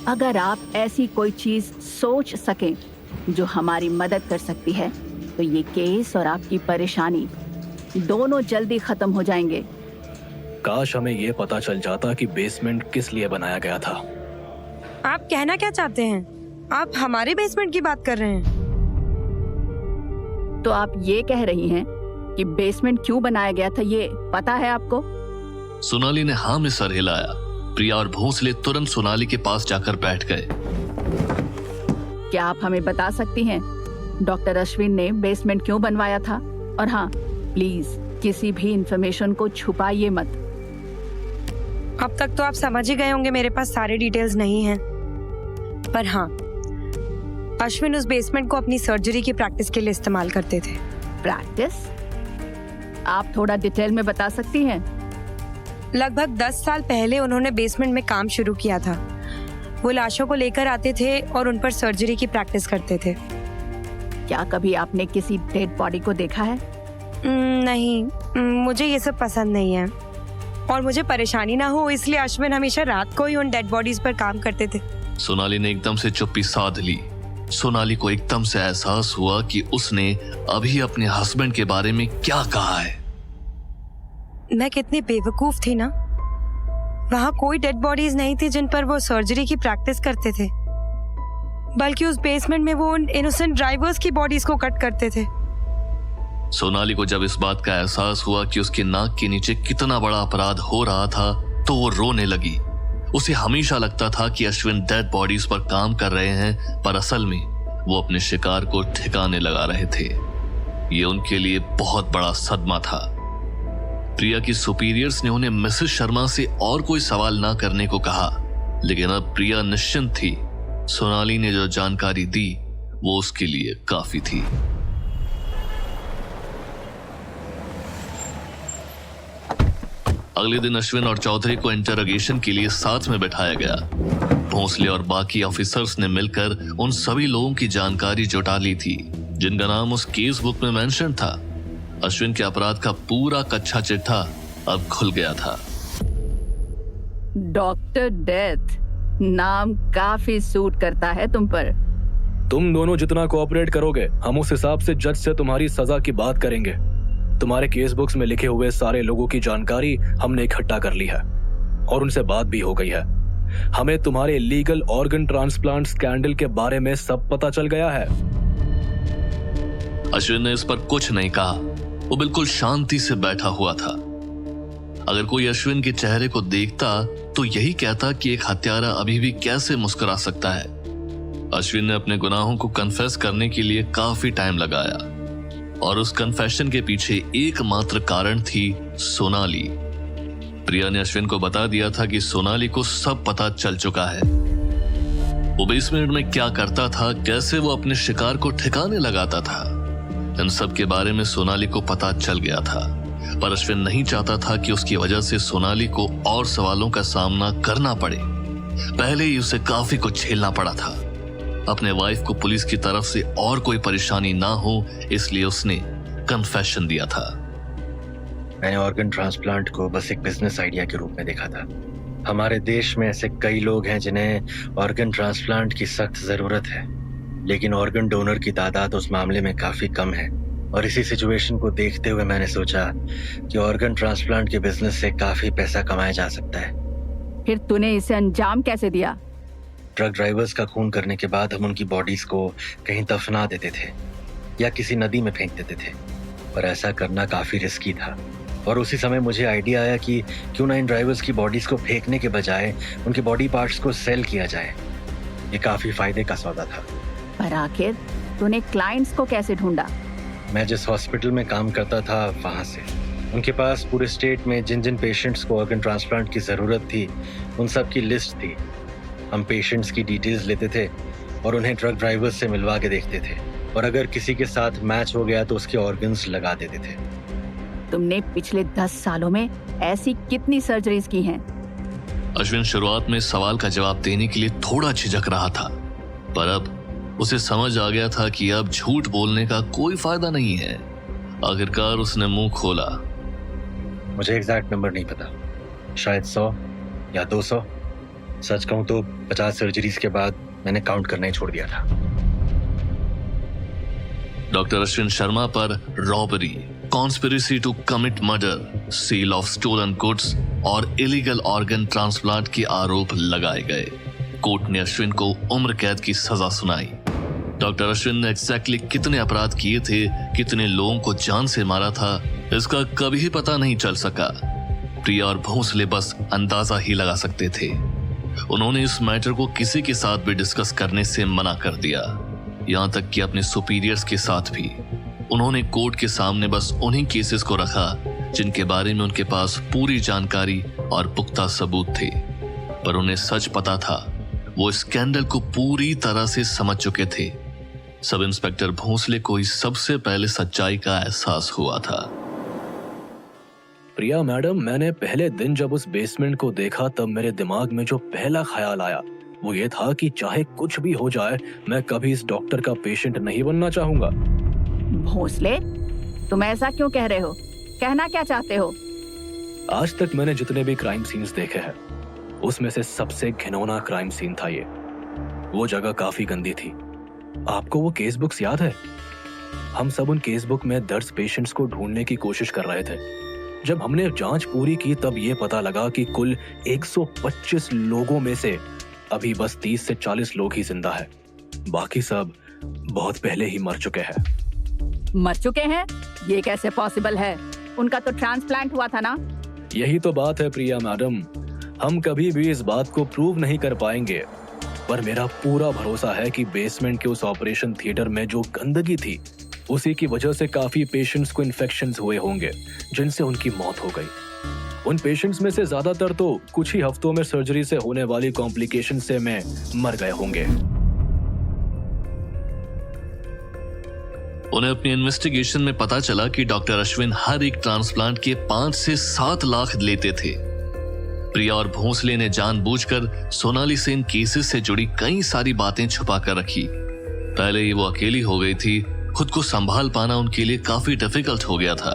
अगर आप ऐसी कोई चीज सोच सकें जो हमारी मदद कर सकती है तो ये केस और आपकी परेशानी दोनों जल्दी खत्म हो जाएंगे। काश हमें ये पता चल जाता कि बेसमेंट किस लिए बनाया गया था। आप कहना क्या चाहते हैं? आप हमारे बेसमेंट की बात कर रहे हैं? तो आप ये कह रही हैं कि बेसमेंट क्यों बनाया गया था ये पता है आपको? सोनाली ने हाँ में सर हिलाया। प्रिया और भोसले तुरंत सोनाली के पास जाकर बैठ गए। क्या आप हमें बता सकती हैं डॉक्टर अश्विन ने बेसमेंट क्यों बनवाया था? और हाँ, प्लीज किसी भी इंफॉर्मेशन को छुपाइए मत। अब तक तो आप समझ ही गए होंगे मेरे पास सारे डिटेल्स नहीं हैं, पर हाँ, अश्विन उस बेसमेंट को अपनी सर्जरी की प्रैक्टिस के लिए इस्तेमाल करते थे। प्रैक्टिस? आप थोड़ा डिटेल में बता सकती हैं? लगभग 10 साल पहले उन्होंने बेसमेंट में काम शुरू किया था। वो लाशों को लेकर आते थे और उन पर सर्जरी की प्रैक्टिस करते थे। क्या कभी आपने किसी डेड बॉडी को देखा है? नहीं, मुझे ये सब पसंद नहीं है और मुझे परेशानी ना हो इसलिए अश्विन हमेशा रात को ही उन डेड बॉडीज पर काम करते थे। सोनाली ने एकदम से चुप्पी साध ली। सोनाली को एकदम से एहसास हुआ कि उसने अभी अपने हस्बैंड के बारे में क्या कहा है। मैं कितनी बेवकूफ थी ना। वहां कोई डेड बॉडीज नहीं थी जिन पर वो सर्जरी की प्रैक्टिस करते थे, बल्कि उस बेसमेंट में वो उन इनोसेंट ड्राइवर्स की बॉडीज को कट करते थे। सोनाली को जब इस बात का एहसास हुआ कि उसके नाक के नीचे कितना बड़ा अपराध हो रहा था तो वो रोने लगी। उसे हमेशा लगता था कि अश्विन डेड बॉडीज पर काम कर रहे हैं, पर असल में वो अपने शिकार को ठिकाने लगा रहे थे। ये उनके लिए बहुत बड़ा सदमा था। प्रिया की सुपीरियर्स ने उन्हें मिसेस शर्मा से और कोई सवाल ना करने को कहा, लेकिन अब प्रिया निश्चिंत थी। सोनाली ने जो जानकारी दी वो उसके लिए काफी थी। अगले दिन अश्विन और चौधरी को इंटरोगेशन के लिए साथ में बैठाया गया। भोसले और बाकी ऑफिसर्स ने मिलकर उन सभी लोगों की जानकारी जुटा ली थी जिनका नाम उस केस बुक में मेंशन था। अश्विन के अपराध का पूरा कच्चा चिट्ठा अब खुल गया था। डॉक्टर डेथ नाम काफी सूट करता है तुम पर। तुम दोनों जितना कोऑपरेट करोगे हम उस हिसाब से जज से तुम्हारी सजा की बात करेंगे। तुम्हारे केस बुक्स में लिखे हुए सारे लोगों की जानकारी हमने इकट्ठा कर ली है और उनसे बात भी हो गई है। हमें तुम्हारे लीगल ऑर्गन ट्रांसप्लांट स्कैंडल के बारे में सब पता चल गया है। अश्विन ने इस पर कुछ नहीं कहा। वो बिल्कुल शांति से बैठा हुआ था। अगर कोई अश्विन के चेहरे को देखता तो यही कहता कि एक हत्यारा अभी भी कैसे मुस्कुरा सकता है। अश्विन ने अपने गुनाहों को कन्फेस करने के लिए काफी टाइम लगाया और उस कन्फेशन के पीछे एकमात्र कारण थी सोनाली। प्रिया ने अश्विन को बता दिया था कि सोनाली को सब पता चल चुका है। वो बेसमेंट में क्या करता था, कैसे वो अपने शिकार को ठिकाने लगाता था, इन सब के बारे में सोनाली को पता चल गया था। पर अश्विन नहीं चाहता था कि उसकी वजह से सोनाली को और सवालों का सामना करना पड़े। पहले ही उसे काफी कुछ झेलना पड़ा था। अपने वाइफ को पुलिस की तरफ से और कोई परेशानी ना हो इसलिए उसने कन्फेशन दिया था। मैंने ऑर्गन ट्रांसप्लांट को बस एक बिजनेस आइडिया के रूप में देखा था। हमारे देश में ऐसे कई लोग हैं जिन्हें ऑर्गन ट्रांसप्लांट की सख्त जरूरत है, लेकिन ऑर्गन डोनर की तादाद उस मामले में काफी कम है। और इसी सिचुएशन को देखते हुए मैंने सोचा कि ऑर्गन ट्रांसप्लांट के बिजनेस से काफी पैसा कमाया जा सकता है। फिर तूने इसे अंजाम कैसे दिया? ट्रक ड्राइवर्स का खून करने के बाद हम उनकी बॉडीज को कहीं दफना देते थे या किसी नदी में फेंक देते थे, पर ऐसा करना काफी रिस्की था। और उसी समय मुझे आइडिया आया कि क्यों ना इन ड्राइवर्स की बॉडीज को फेंकने के बजाय उनके बॉडी पार्ट्स को सेल किया जाए। ये काफी फायदे का सौदा था। पर आखिर तूने क्लाइंट्स को कैसे ढूंढा? मैं जिस हॉस्पिटल में काम करता था वहां से। उनके पास पूरे स्टेट में जिन जिन पेशेंट्स को ऑर्गन ट्रांसप्लांट की जरूरत थी उन सब की लिस्ट थी। हम पेशेंट्स की डिटेल्स लेते थे और उन्हें ट्रक ड्राइवर्स से मिलवा के देखते थे, और अगर किसी के साथ मैच हो गया तो उसके ऑर्गन्स लगा देते थे। तुमने पिछले 10 सालों में ऐसी कितनी सर्जरीज की हैं? अश्विन शुरुआत में सवाल का जवाब देने के लिए थोड़ा झिझक रहा था, पर अब उसे समझ आ गया था कि अब झूठ बोलने का कोई फायदा नहीं है। आखिरकार उसने मुंह खोला। मुझे एग्जैक्ट नंबर नहीं पता, शायद 100 या 200। सच कहूं तो 50 सर्जरीज के बाद मैंने काउंट करना ही छोड़ दिया था। डॉक्टर अश्विन शर्मा पर robbery, conspiracy to commit murder, sale of stolen goods और इलीगल ऑर्गन ट्रांसप्लांट के आरोप लगाए गए। कोर्ट ने अश्विन को उम्र कैद की सजा सुनाई। डॉक्टर अश्विन ने एग्जैक्टली कितने अपराध किए थे, कितने लोगों को जान से मारा था, इसका कभी पता नहीं चल सका। प्रिया और भोंसले बस अंदाजा ही लगा सकते थे। उन्होंने इस मैटर को किसी के साथ भी डिस्कस करने से मना कर दिया, यहाँ तक कि अपने सुपीरियर्स के साथ भी। उन्होंने कोर्ट के सामने बस उन्हीं केसेस को रखा जिनके बारे में उनके पास पूरी जानकारी और पुख्ता सबूत थे। पर उन्हें सच पता था, वो स्कैंडल को पूरी तरह से समझ चुके थे। सब इंस्पेक्टर भोंसले को ही सबसे पहले सच्चाई का एहसास हुआ था। प्रिया मैडम, मैंने पहले दिन जब उस बेसमेंट को देखा तब मेरे दिमाग में जो पहला ख्याल आया वो ये था कि चाहे कुछ भी हो जाए, मैं कभी इस डॉक्टर का पेशेंट नहीं बनना चाहूंगा। भोंसले, तुम ऐसा क्यों कह रहे हो? कहना क्या चाहते हो? आज तक मैंने जितने भी क्राइम सीन्स देखे हैं उसमें से सबसे घिनौना क्राइम सीन था ये। वो जगह काफी गंदी थी। आपको वो केस बुक्स याद है? हम सब उन केस बुक में दर्द पेशेंट्स को ढूंढने की कोशिश कर रहे थे। जब हमने जांच पूरी की तब ये पता लगा कि कुल 125 लोगों में से अभी बस 30 से 40 लोग ही जिंदा है। बाकी सब बहुत पहले ही मर चुके हैं। मर चुके हैं? ये कैसे पॉसिबल है? उनका तो ट्रांसप्लांट हुआ था ना? यही तो बात है प्रिया मैडम, हम कभी भी इस बात को प्रूव नहीं कर पाएंगे, पर मेरा पूरा भरोसा है कि बेसमेंट के उस ऑपरेशन थिएटर में जो गंदगी थी उसी की वजह से काफी पेशेंट्स को इन्फेक्शंस हुए होंगे जिनसे उनकी मौत हो गई। उन पेशेंट्स में से ज्यादातर तो कुछ ही हफ्तों में सर्जरी से होने वाली कॉम्प्लिकेशन से में मर गए होंगे। उन्हें अपनी इन्वेस्टिगेशन में पता चला कि डॉक्टर अश्विन हर एक ट्रांसप्लांट के 5 से 7 लाख लेते थे। प्रिया और भोंसले ने जानबूझकर सोनाली से इन केसेस से जुड़ी कई सारी बातें छुपा कर रखी। पहले ही वो अकेली हो गई थी, खुद को संभाल पाना उनके लिए काफी डिफिकल्ट हो गया था,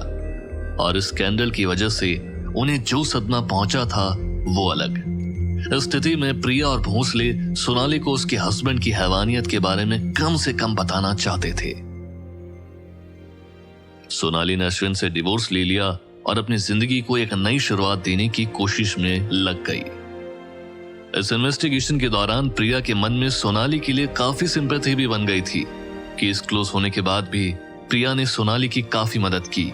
और इस स्कैंडल की वजह से उन्हें जो सदमा पहुंचा था वो अलग। इस स्थिति में प्रिया और भोंसले सोनाली को उसके हस्बैंड की हैवानियत के बारे में कम से कम बताना चाहते थे। सोनाली ने अश्विन से डिवोर्स ले लिया और अपनी जिंदगी को एक नई शुरुआत देने की कोशिश में लग गई। इस इन्वेस्टिगेशन के दौरान प्रिया के मन में सोनाली के लिए काफी सिंपैथी भी बन गई थी। केस क्लोज होने के बाद भी प्रिया ने सोनाली की काफी मदद की।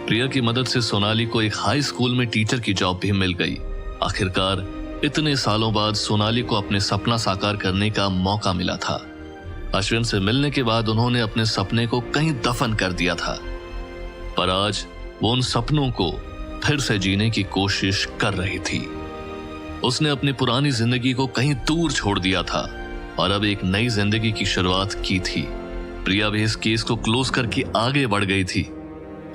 प्रिया की मदद से सोनाली को एक हाई स्कूल में टीचर की जॉब भी मिल गई। आखिरकार इतने सालों बाद सोनाली को अपने सपना साकार करने का मौका मिला था। अश्विन से मिलने के बाद उन्होंने अपने सपने को कहीं दफन कर दिया था, पर आज वो उन सपनों को फिर से जीने की कोशिश कर रही थी। उसने अपनी पुरानी जिंदगी को कहीं दूर छोड़ दिया था और अब एक नई जिंदगी की शुरुआत की थी। प्रिया भी इस केस को क्लोज करके आगे बढ़ गई थी,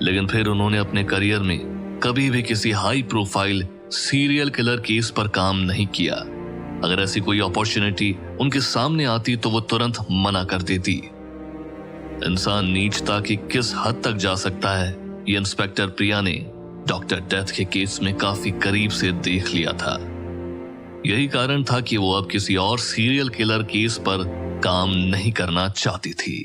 लेकिन फिर उन्होंने अपने करियर में कभी भी किसी high profile serial killer case पर काम नहीं किया। अगर ऐसी कोई अपॉर्चुनिटी उनके सामने आती तो वो तुरंत मना कर देती। इंसान नीचता की किस हद तक जा सकता है, ये इंस्पेक्टर प्रिया ने डॉक्टर डेथ के केस में काफी करीब से देख लिया था। यही कारण था कि वो अब किसी और सीरियल किलर केस पर काम नहीं करना चाहती थी।